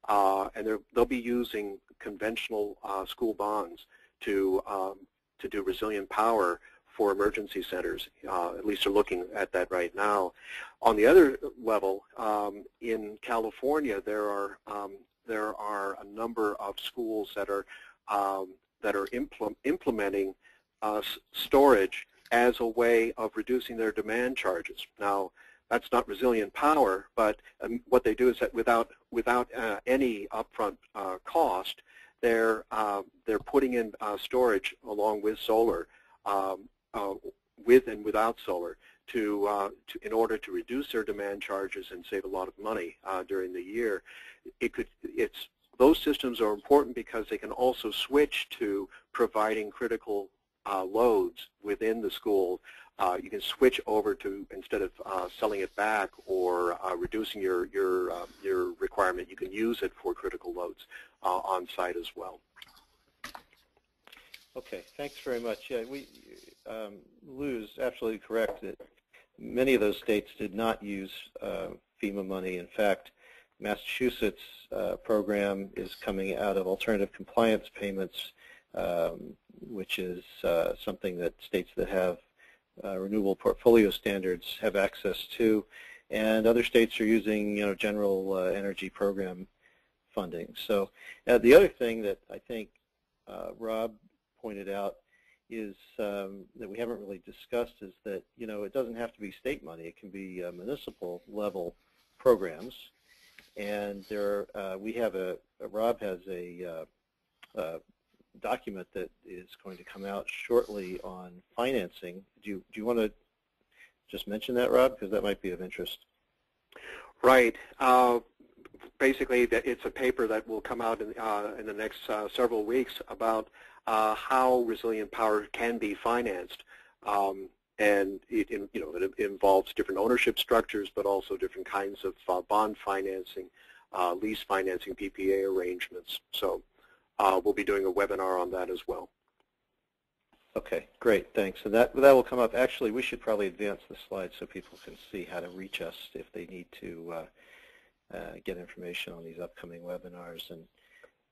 and they'll be using conventional school bonds to do resilient power for emergency centers. At least they're looking at that right now. On the other level, in California, there are a number of schools that are implementing storage as a way of reducing their demand charges. Now, that's not resilient power, but what they do is that without any upfront cost, they're putting in storage along with solar. With and without solar, in order to reduce their demand charges and save a lot of money during the year. Those systems are important because they can also switch to providing critical loads within the school. You can switch over to, instead of selling it back or reducing your requirement, you can use it for critical loads on site as well. Okay, thanks very much. Yeah, Lou's absolutely correct that many of those states did not use FEMA money. In fact, Massachusetts program is coming out of alternative compliance payments which is something that states that have renewable portfolio standards have access to, and other states are using, general energy program funding. So the other thing that I think Rob pointed out is that we haven't really discussed is that, it doesn't have to be state money. It can be municipal level programs. And there, Rob has a document that is going to come out shortly on financing. Do you want to just mention that, Rob? Because that might be of interest. Right. Basically, it's a paper that will come out in the next several weeks about how resilient power can be financed, and it involves different ownership structures, but also different kinds of bond financing, lease financing, PPA arrangements. So we'll be doing a webinar on that as well. Okay, great, thanks. And that will come up. Actually, we should probably advance the slide so people can see how to reach us if they need to get information on these upcoming webinars and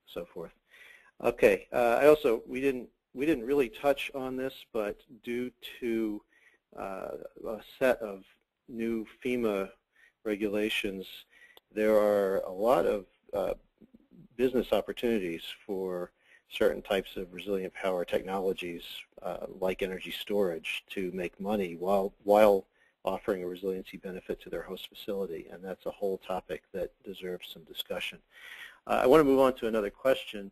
so forth. Okay, we didn't really touch on this, but due to a set of new FEMA regulations, there are a lot of business opportunities for certain types of resilient power technologies like energy storage to make money while offering a resiliency benefit to their host facility, and that's a whole topic that deserves some discussion. I want to move on to another question.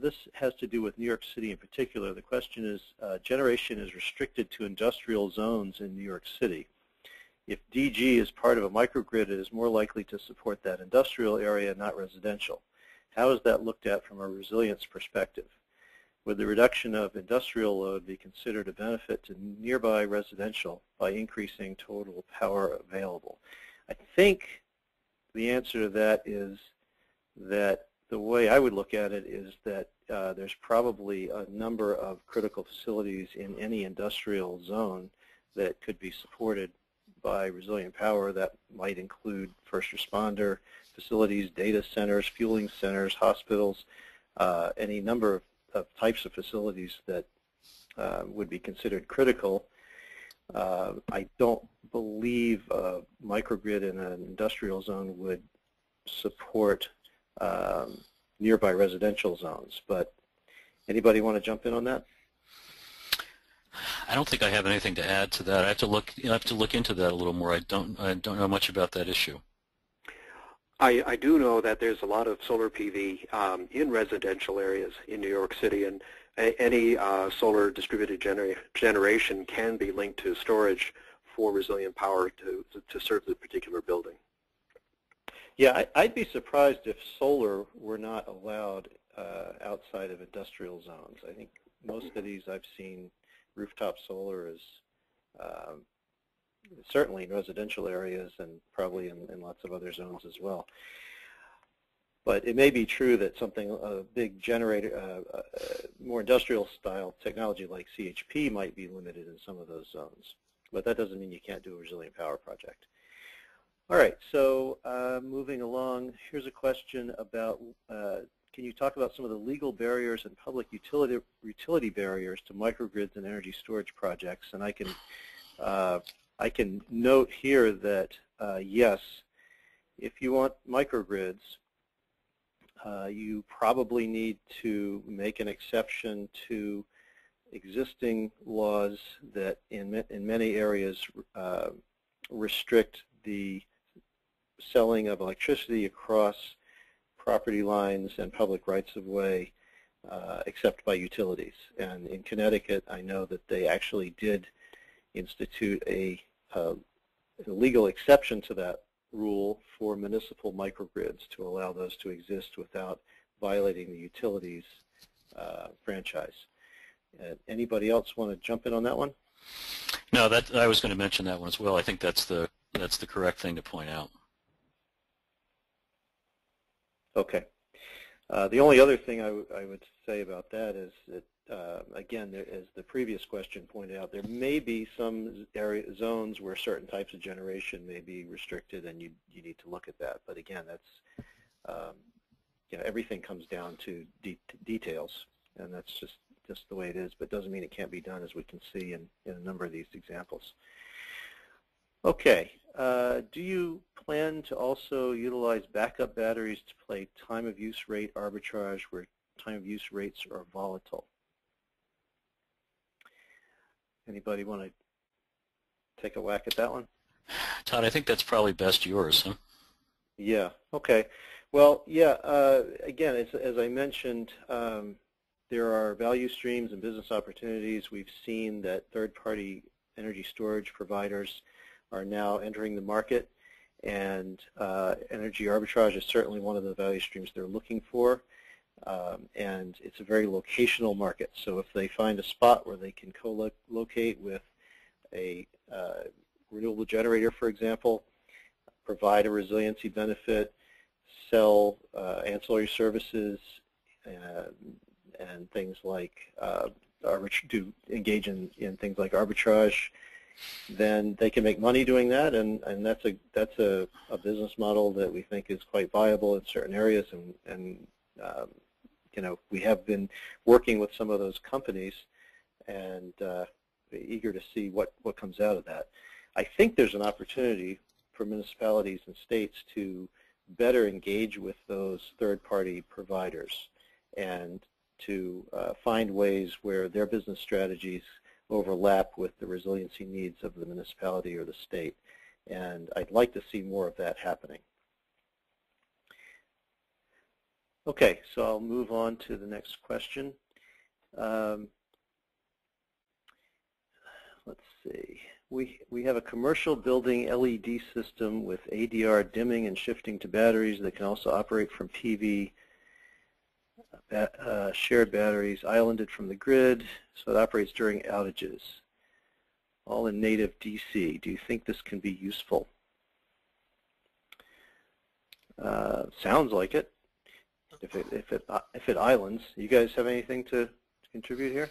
This has to do with New York City in particular. The question is, generation is restricted to industrial zones in New York City. If DG is part of a microgrid, it is more likely to support that industrial area, not residential. How is that looked at from a resilience perspective? Would the reduction of industrial load be considered a benefit to nearby residential by increasing total power available? I think the answer to that is that the way I would look at it is that there's probably a number of critical facilities in any industrial zone that could be supported by resilient power. That might include first responder facilities, data centers, fueling centers, hospitals, any number of types of facilities that would be considered critical. I don't believe a microgrid in an industrial zone would support nearby residential zones, but anybody want to jump in on that? I don't think I have anything to add to that. I have to look into that a little more. I don't know much about that issue. I do know that there's a lot of solar PV in residential areas in New York City, and any solar distributed generation can be linked to storage for resilient power to serve the particular building. Yeah, I'd be surprised if solar were not allowed outside of industrial zones. I think most cities I've seen rooftop solar is certainly in residential areas and probably in lots of other zones as well. But it may be true that something, a big generator, more industrial style technology like CHP might be limited in some of those zones. But that doesn't mean you can't do a resilient power project. All right, so moving along, here's a question about, can you talk about some of the legal barriers and public utility barriers to microgrids and energy storage projects? And I can note here that, yes, if you want microgrids, you probably need to make an exception to existing laws that in many areas restrict the selling of electricity across property lines and public rights-of-way except by utilities. And in Connecticut, I know that they actually did institute a legal exception to that rule for municipal microgrids to allow those to exist without violating the utilities franchise. Anybody else want to jump in on that one? No, I was going to mention that one as well. I think that's the correct thing to point out. Okay. The only other thing I would say about that is that, again, as the previous question pointed out, there may be some zones where certain types of generation may be restricted, and you need to look at that. But again, that's everything comes down to details. and that's just the way it is, but doesn't mean it can't be done, as we can see in a number of these examples. Okay, do you plan to also utilize backup batteries to play time of use rate arbitrage where time of use rates are volatile? Anybody want to take a whack at that one? Todd, I think that's probably best yours, huh? Yeah, okay. Well, yeah, again, as I mentioned, there are value streams and business opportunities. We've seen that third-party energy storage providers are now entering the market, and energy arbitrage is certainly one of the value streams they're looking for. And it's a very locational market. So if they find a spot where they can co-locate with a renewable generator, for example, provide a resiliency benefit, sell ancillary services, and things like engage in things like arbitrage, then they can make money doing that, and that's a business model that we think is quite viable in certain areas, and you know, we have been working with some of those companies, and eager to see what comes out of that. I think there's an opportunity for municipalities and states to better engage with those third-party providers and to find ways where their business strategies overlap with the resiliency needs of the municipality or the state. And I'd like to see more of that happening. Okay, so I'll move on to the next question. Let's see. We have a commercial building LED system with ADR dimming and shifting to batteries that can also operate from PV, shared batteries, islanded from the grid, so it operates during outages, all in native DC. Do you think this can be useful? Sounds like it. If it islands, you guys have anything to contribute here?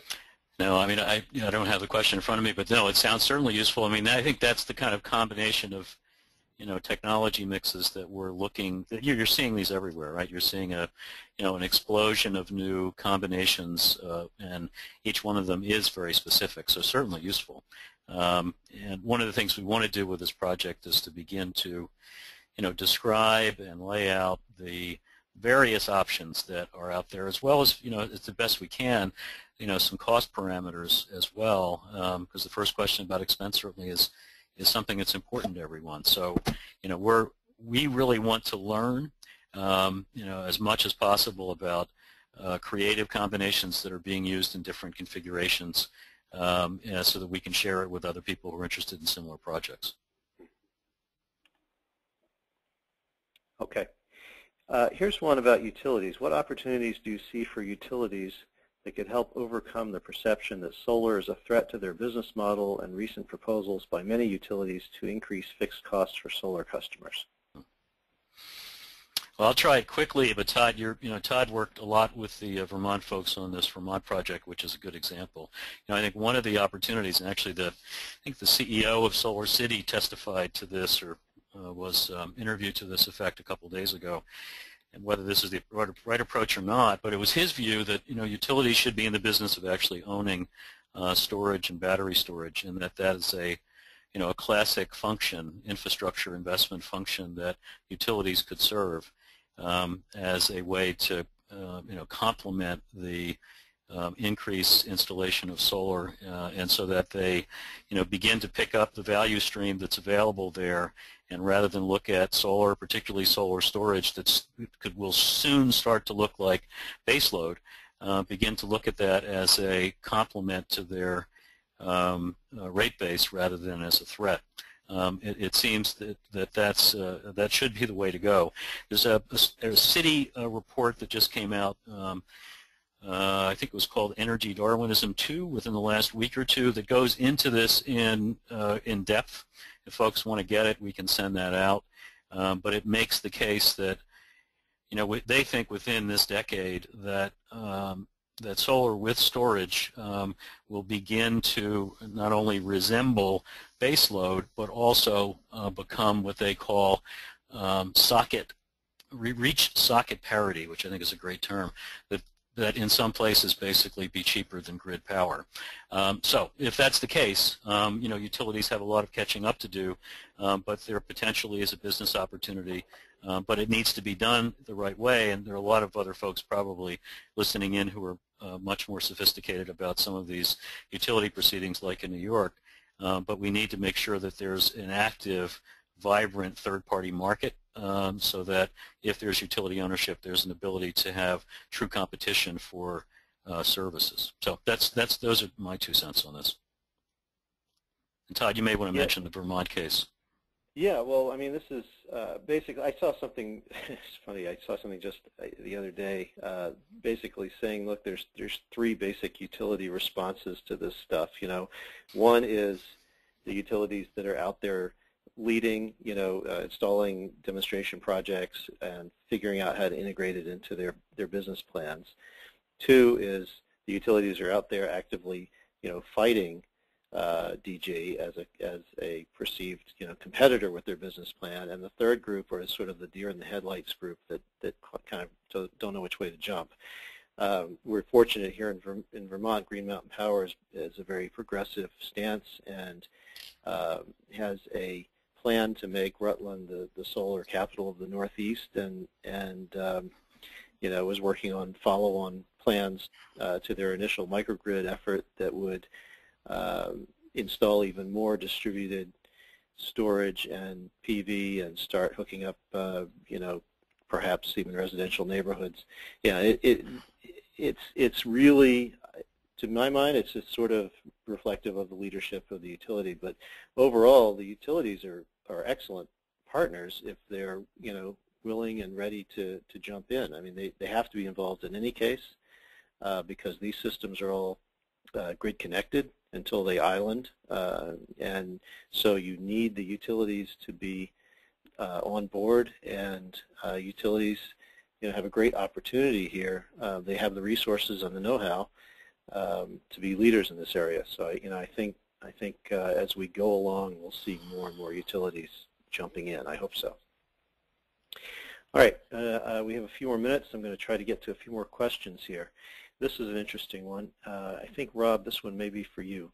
No, I mean, I don't have the question in front of me, but no, it sounds certainly useful. I mean, I think that's the kind of combination of, you know, technology mixes that we're looking. You're seeing these everywhere, right? You're seeing an explosion of new combinations, and each one of them is very specific. So certainly useful. And one of the things we want to do with this project is to begin to, describe and lay out the various options that are out there, as well as, as the best we can, some cost parameters as well, because the first question about expense certainly is something that's important to everyone. So, we really want to learn, as much as possible about creative combinations that are being used in different configurations, so that we can share it with other people who are interested in similar projects. Okay. Here's one about utilities. What opportunities do you see for utilities that could help overcome the perception that solar is a threat to their business model and recent proposals by many utilities to increase fixed costs for solar customers? Well, I'll try it quickly, but Todd, Todd worked a lot with the Vermont folks on this Vermont project, which is a good example. I think one of the opportunities, and actually I think the CEO of Solar City testified to this, or was interviewed to this effect a couple of days ago, and whether this is the right approach or not, but it was his view that utilities should be in the business of actually owning storage and battery storage, and that is a classic function, infrastructure investment function that utilities could serve as a way to complement the increased installation of solar, and so that they begin to pick up the value stream that's available there, and rather than look at solar, particularly solar storage will soon start to look like baseload, begin to look at that as a complement to their rate base rather than as a threat. It seems that should be the way to go. There's a city report that just came out. I think it was called Energy Darwinism 2 within the last week or two, that goes into this in depth. If folks want to get it, we can send that out. But it makes the case that they think within this decade that that solar with storage will begin to not only resemble baseload, but also become what they call reach socket parity, which I think is a great term. That that in some places basically be cheaper than grid power. So if that's the case, utilities have a lot of catching up to do, but there potentially is a business opportunity, but it needs to be done the right way, and there are a lot of other folks probably listening in who are much more sophisticated about some of these utility proceedings like in New York, but we need to make sure that there's an active, vibrant third-party market so that if there's utility ownership, there's an ability to have true competition for services. So those are my 2 cents on this. And Todd, you may want to mention the Vermont case. Yeah, well, I mean, this is basically, I saw something, it's funny, I saw something just the other day basically saying, look, there's 3 basic utility responses to this stuff. One is the utilities that are out there leading, installing demonstration projects and figuring out how to integrate it into their business plans. 2 is the utilities are out there actively, fighting DG as a perceived, competitor with their business plan. And the 3rd group is sort of the deer in the headlights group that kind of don't know which way to jump. We're fortunate here in Vermont. Green Mountain Power is a very progressive stance and has a plan to make Rutland the solar capital of the Northeast, and was working on follow-on plans to their initial microgrid effort that would install even more distributed storage and PV and start hooking up, perhaps even residential neighborhoods. Yeah, it's really, to my mind, it's just sort of reflective of the leadership of the utility. But overall, the utilities are excellent partners if they're, willing and ready to jump in. I mean, they have to be involved in any case because these systems are all grid connected until they island, and so you need the utilities to be on board, and utilities have a great opportunity here. They have the resources and the know-how to be leaders in this area. So I think as we go along, we'll see more and more utilities jumping in. I hope so. All right, we have a few more minutes. I'm going to try to get to a few more questions here. This is an interesting one. I think, Rob, this one may be for you.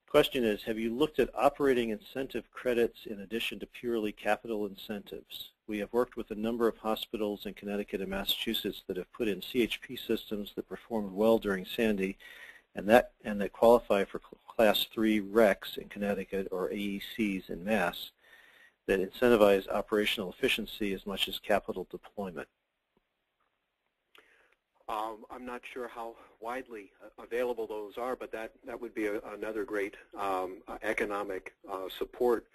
Question is, have you looked at operating incentive credits in addition to purely capital incentives? We have worked with a number of hospitals in Connecticut and Massachusetts that have put in CHP systems that performed well during Sandy and that qualify for Class 3 RECs in Connecticut or AECs in Mass that incentivize operational efficiency as much as capital deployment. I'm not sure how widely available those are, but that would be another great economic support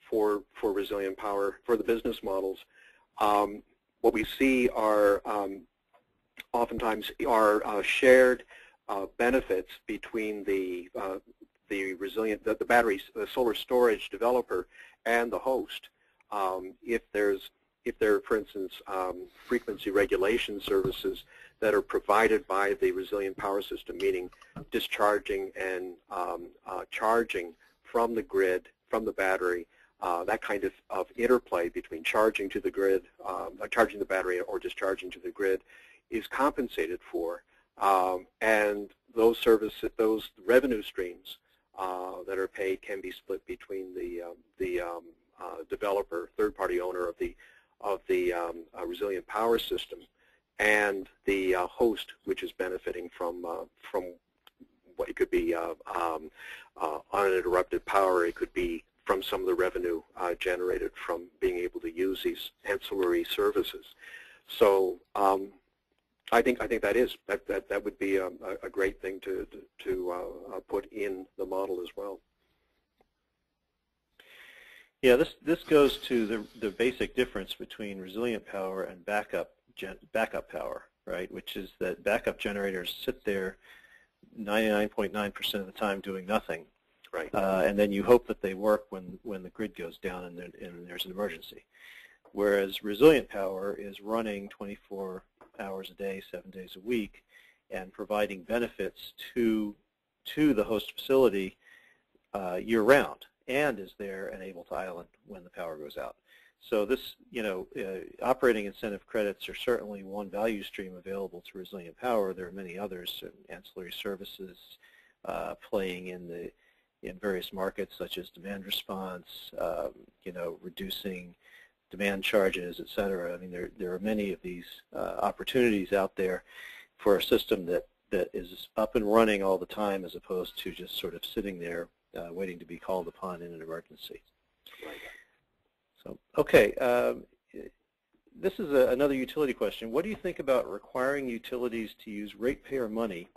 for resilient power, for the business models. What we see are oftentimes are shared benefits between the battery, the solar storage developer and the host. If there are, for instance, frequency regulation services that are provided by the resilient power system, meaning discharging and charging from the grid, from the battery, that kind of interplay between charging to the grid, charging the battery or discharging to the grid is compensated for. And those services, those revenue streams that are paid can be split between the developer, third-party owner of the resilient power system, and the host, which is benefiting from what it could be uninterrupted power. It could be from some of the revenue generated from being able to use these ancillary services. So I think that would be a great thing to put in the model as well. Yeah, this goes to the basic difference between resilient power and backup power, right? Which is that backup generators sit there 99.9% of the time doing nothing, right? And then you hope that they work when the grid goes down and there's an emergency. Whereas resilient power is running 24 hours a day, 7 days a week, and providing benefits to the host facility year-round, and is there and able to island when the power goes out. So this, operating incentive credits are certainly one value stream available to Resilient Power. There are many others, ancillary services playing in various markets such as demand response, reducing demand charges, et cetera. I mean, there are many of these opportunities out there for a system that is up and running all the time as opposed to just sort of sitting there waiting to be called upon in an emergency. So, okay, this is another utility question. What do you think about requiring utilities to use ratepayer money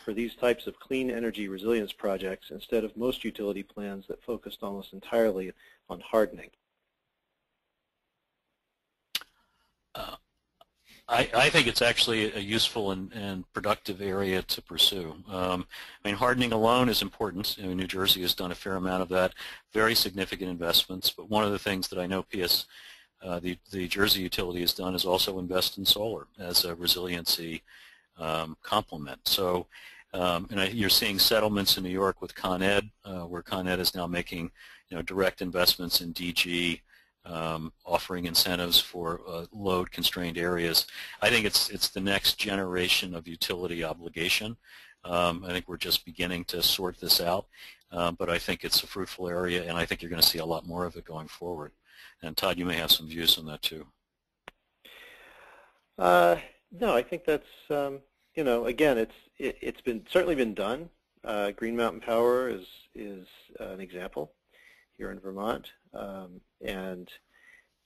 for these types of clean energy resilience projects instead of most utility plans that focused almost entirely on hardening? I think it's actually a useful and productive area to pursue. I mean, hardening alone is important. New Jersey has done a fair amount of that, very significant investments. But one of the things that I know the Jersey utility has done is also invest in solar as a resiliency complement. So, you're seeing settlements in New York with Con Ed, where Con Ed is now making direct investments in DG. Offering incentives for load-constrained areas. I think it's the next generation of utility obligation. I think we're just beginning to sort this out, but I think it's a fruitful area, and I think you're going to see a lot more of it going forward. And Todd, you may have some views on that too. No, I think that's again, it's certainly been done. Green Mountain Power is an example here in Vermont. And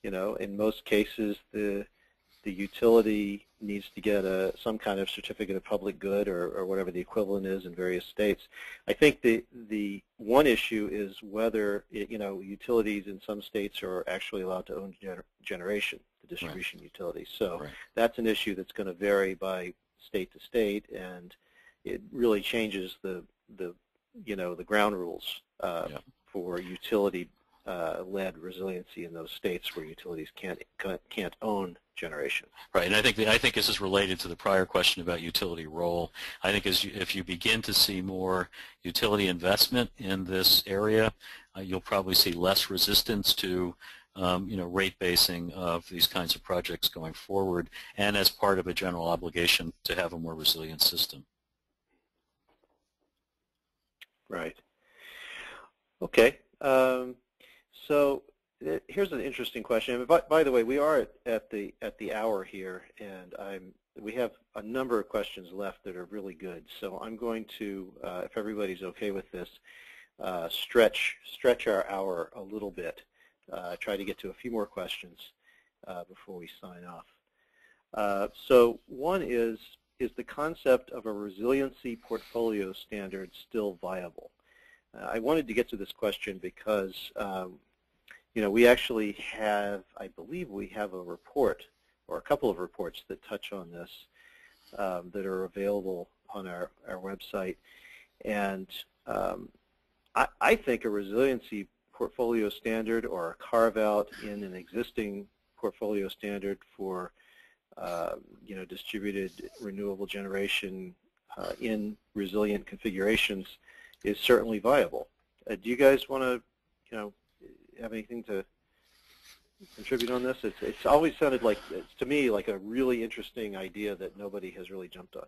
in most cases, the utility needs to get some kind of certificate of public good or whatever the equivalent is in various states. I think the one issue is whether utilities in some states are actually allowed to own generation, the distribution utilities. So that's an issue that's going to vary by state to state, and it really changes the ground rules for utility led resiliency in those states where utilities can't own generation. Right, and I think this is related to the prior question about utility role. I think if you begin to see more utility investment in this area, you'll probably see less resistance to rate basing of these kinds of projects going forward, and as part of a general obligation to have a more resilient system. Right. Okay. So here's an interesting question. By the way, we are at the hour here, and we have a number of questions left that are really good. So I'm going to, if everybody's okay with this, stretch our hour a little bit. Try to get to a few more questions before we sign off. So one is the concept of a resiliency portfolio standard still viable? I wanted to get to this question because we actually have, I believe we have a report or a couple of reports that touch on this that are available on our website. And I think a resiliency portfolio standard or a carve-out in an existing portfolio standard for distributed renewable generation in resilient configurations is certainly viable. Do you guys want to, have anything to contribute on this? It's always sounded like, to me, like a really interesting idea that nobody has really jumped on.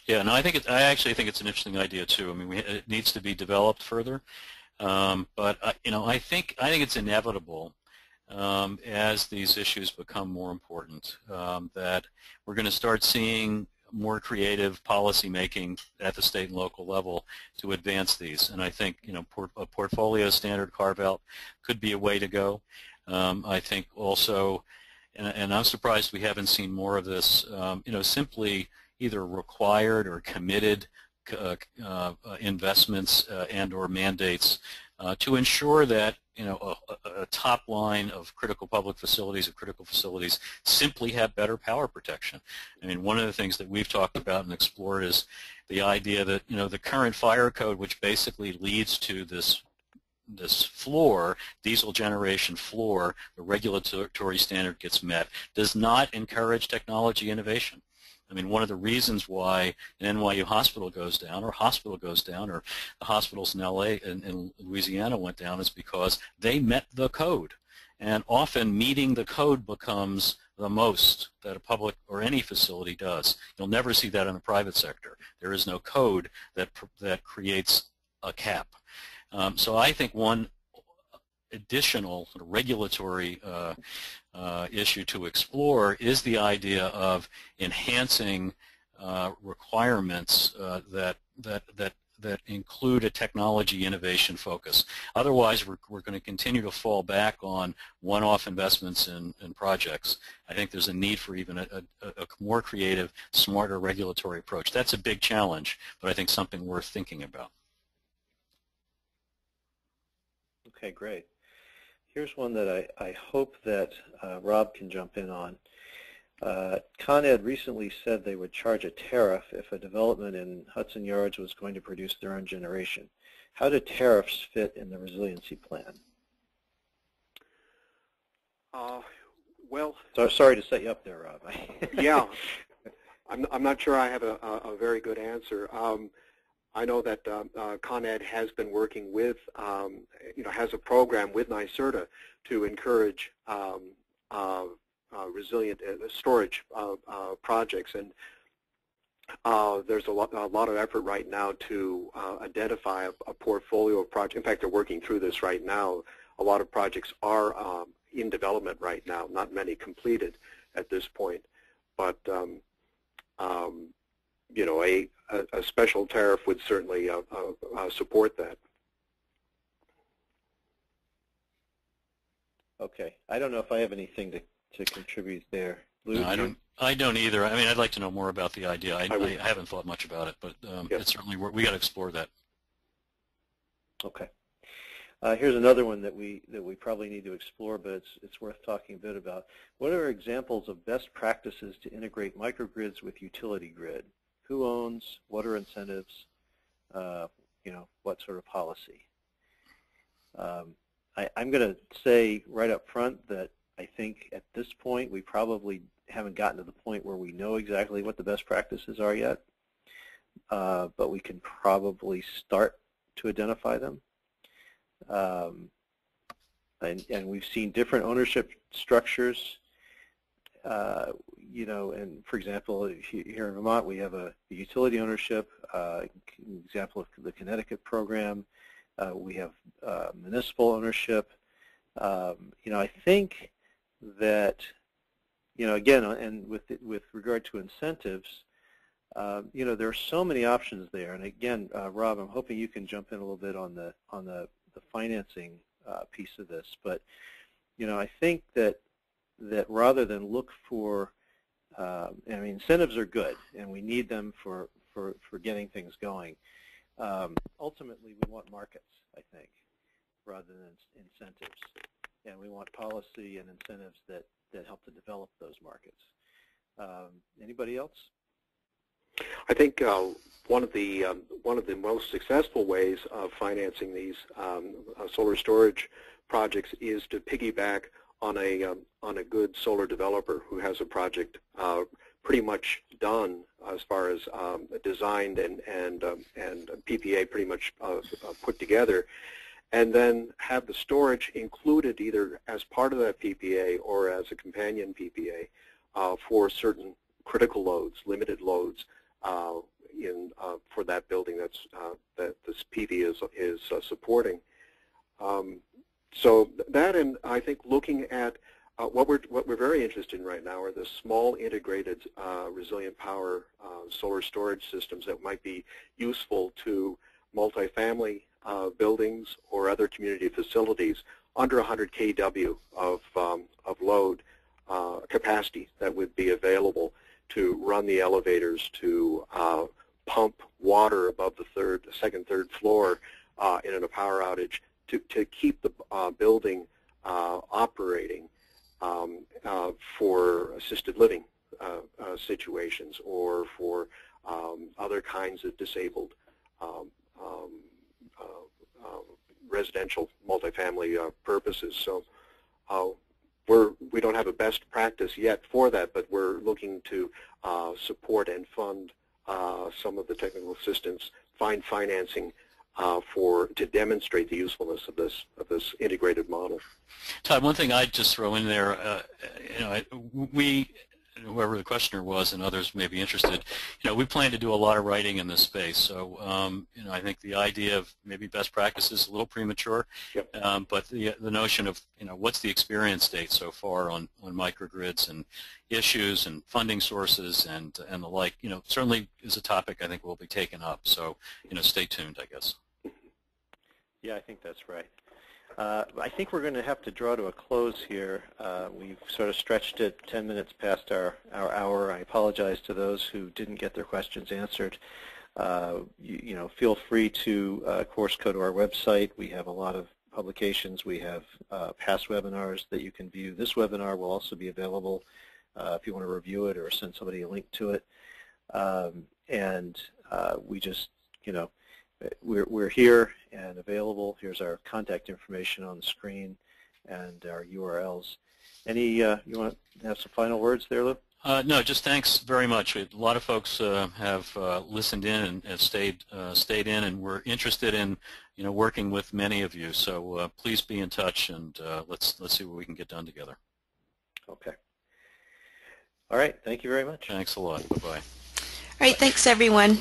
Yeah, no, I actually think it's an interesting idea too. I mean, it needs to be developed further, but I think it's inevitable as these issues become more important that we're going to start seeing more creative policy making at the state and local level to advance these. And I think a portfolio standard carve-out could be a way to go. I think also, and I'm surprised we haven't seen more of this, simply either required or committed investments and or mandates to ensure that a top line of critical public facilities or critical facilities simply have better power protection. I mean, one of the things that we've talked about and explored is the idea that the current fire code, which basically leads to this floor, diesel generation floor, the regulatory standard gets met, does not encourage technology innovation. I mean, one of the reasons why an NYU hospital goes down, or the hospitals in LA and Louisiana went down, is because they met the code. And often meeting the code becomes the most that a public or any facility does. You'll never see that in the private sector. There is no code that creates a cap. So I think one additional sort of regulatory issue to explore is the idea of enhancing requirements that include a technology innovation focus. Otherwise, we're going to continue to fall back on one-off investments in projects. I think there's a need for even a more creative, smarter regulatory approach. That's a big challenge, but I think something worth thinking about. Okay, great. Here's one that I hope that Rob can jump in on. Con Ed recently said they would charge a tariff if a development in Hudson Yards was going to produce their own generation. How do tariffs fit in the resiliency plan? Well, sorry to set you up there, Rob. Yeah, I'm not sure I have a very good answer. I know that Con Ed has been working with, has a program with NYSERDA to encourage resilient storage projects, and there's a lot of effort right now to identify a portfolio of projects. In fact, they're working through this right now. A lot of projects are in development right now, not many completed at this point, but a special tariff would certainly support that. Okay, I don't know if I have anything to contribute there. Lou, No, I don't either. I mean, I'd like to know more about the idea. I haven't thought much about it, but it's certainly we got to explore that. Okay. Here's another one that we probably need to explore, but it's worth talking a bit about. What are examples of best practices to integrate microgrids with utility grid? Who owns? What are incentives? What sort of policy? I'm going to say right up front that I think at this point we probably haven't gotten to the point where we know exactly what the best practices are yet, but we can probably start to identify them. And we've seen different ownership structures. And for example, here in Vermont, we have a utility ownership. Example of the Connecticut program. We have municipal ownership. I think that, again, and with regard to incentives, there are so many options there. And again, Rob, I'm hoping you can jump in a little bit on the financing piece of this. But I think that rather than look for, incentives are good, and we need them for getting things going. Ultimately, we want markets, I think, rather than incentives. And we want policy and incentives that help to develop those markets. Anybody else? I think one of the most successful ways of financing these solar storage projects is to piggyback on a good solar developer who has a project pretty much done as far as designed and PPA pretty much put together, and then have the storage included either as part of that PPA or as a companion PPA for certain critical loads, limited loads for that building that this PV is supporting. So that, and I think looking at what we're very interested in right now are the small integrated resilient power solar storage systems that might be useful to multifamily buildings or other community facilities under 100 kW of load capacity that would be available to run the elevators, to pump water above the second, third floor in a power outage, to keep the building operating for assisted living situations or for other kinds of disabled residential multifamily purposes. So we don't have a best practice yet for that, but we're looking to support and fund some of the technical assistance, find financing to demonstrate the usefulness of this integrated model. Todd, one thing I'd just throw in there, we, whoever the questioner was and others may be interested, we plan to do a lot of writing in this space. So, I think the idea of maybe best practices is a little premature, yep. But the notion of, what's the experience state so far on microgrids and issues and funding sources and the like, certainly is a topic I think will be taken up. So, stay tuned, I guess. Yeah, I think that's right. I think we're going to have to draw to a close here. We've sort of stretched it 10 minutes past our hour. I apologize to those who didn't get their questions answered. Feel free to, of course, go to our website. We have a lot of publications. We have past webinars that you can view. This webinar will also be available if you want to review it or send somebody a link to it. We just, we're here and available. Here's our contact information on the screen and our URLs. You want to have some final words there, Lou? No, just thanks very much. A lot of folks have listened in and have stayed in, and we're interested in working with many of you. So please be in touch, and let's see what we can get done together. Okay. All right. Thank you very much. Thanks a lot. Bye-bye. All right, thanks everyone.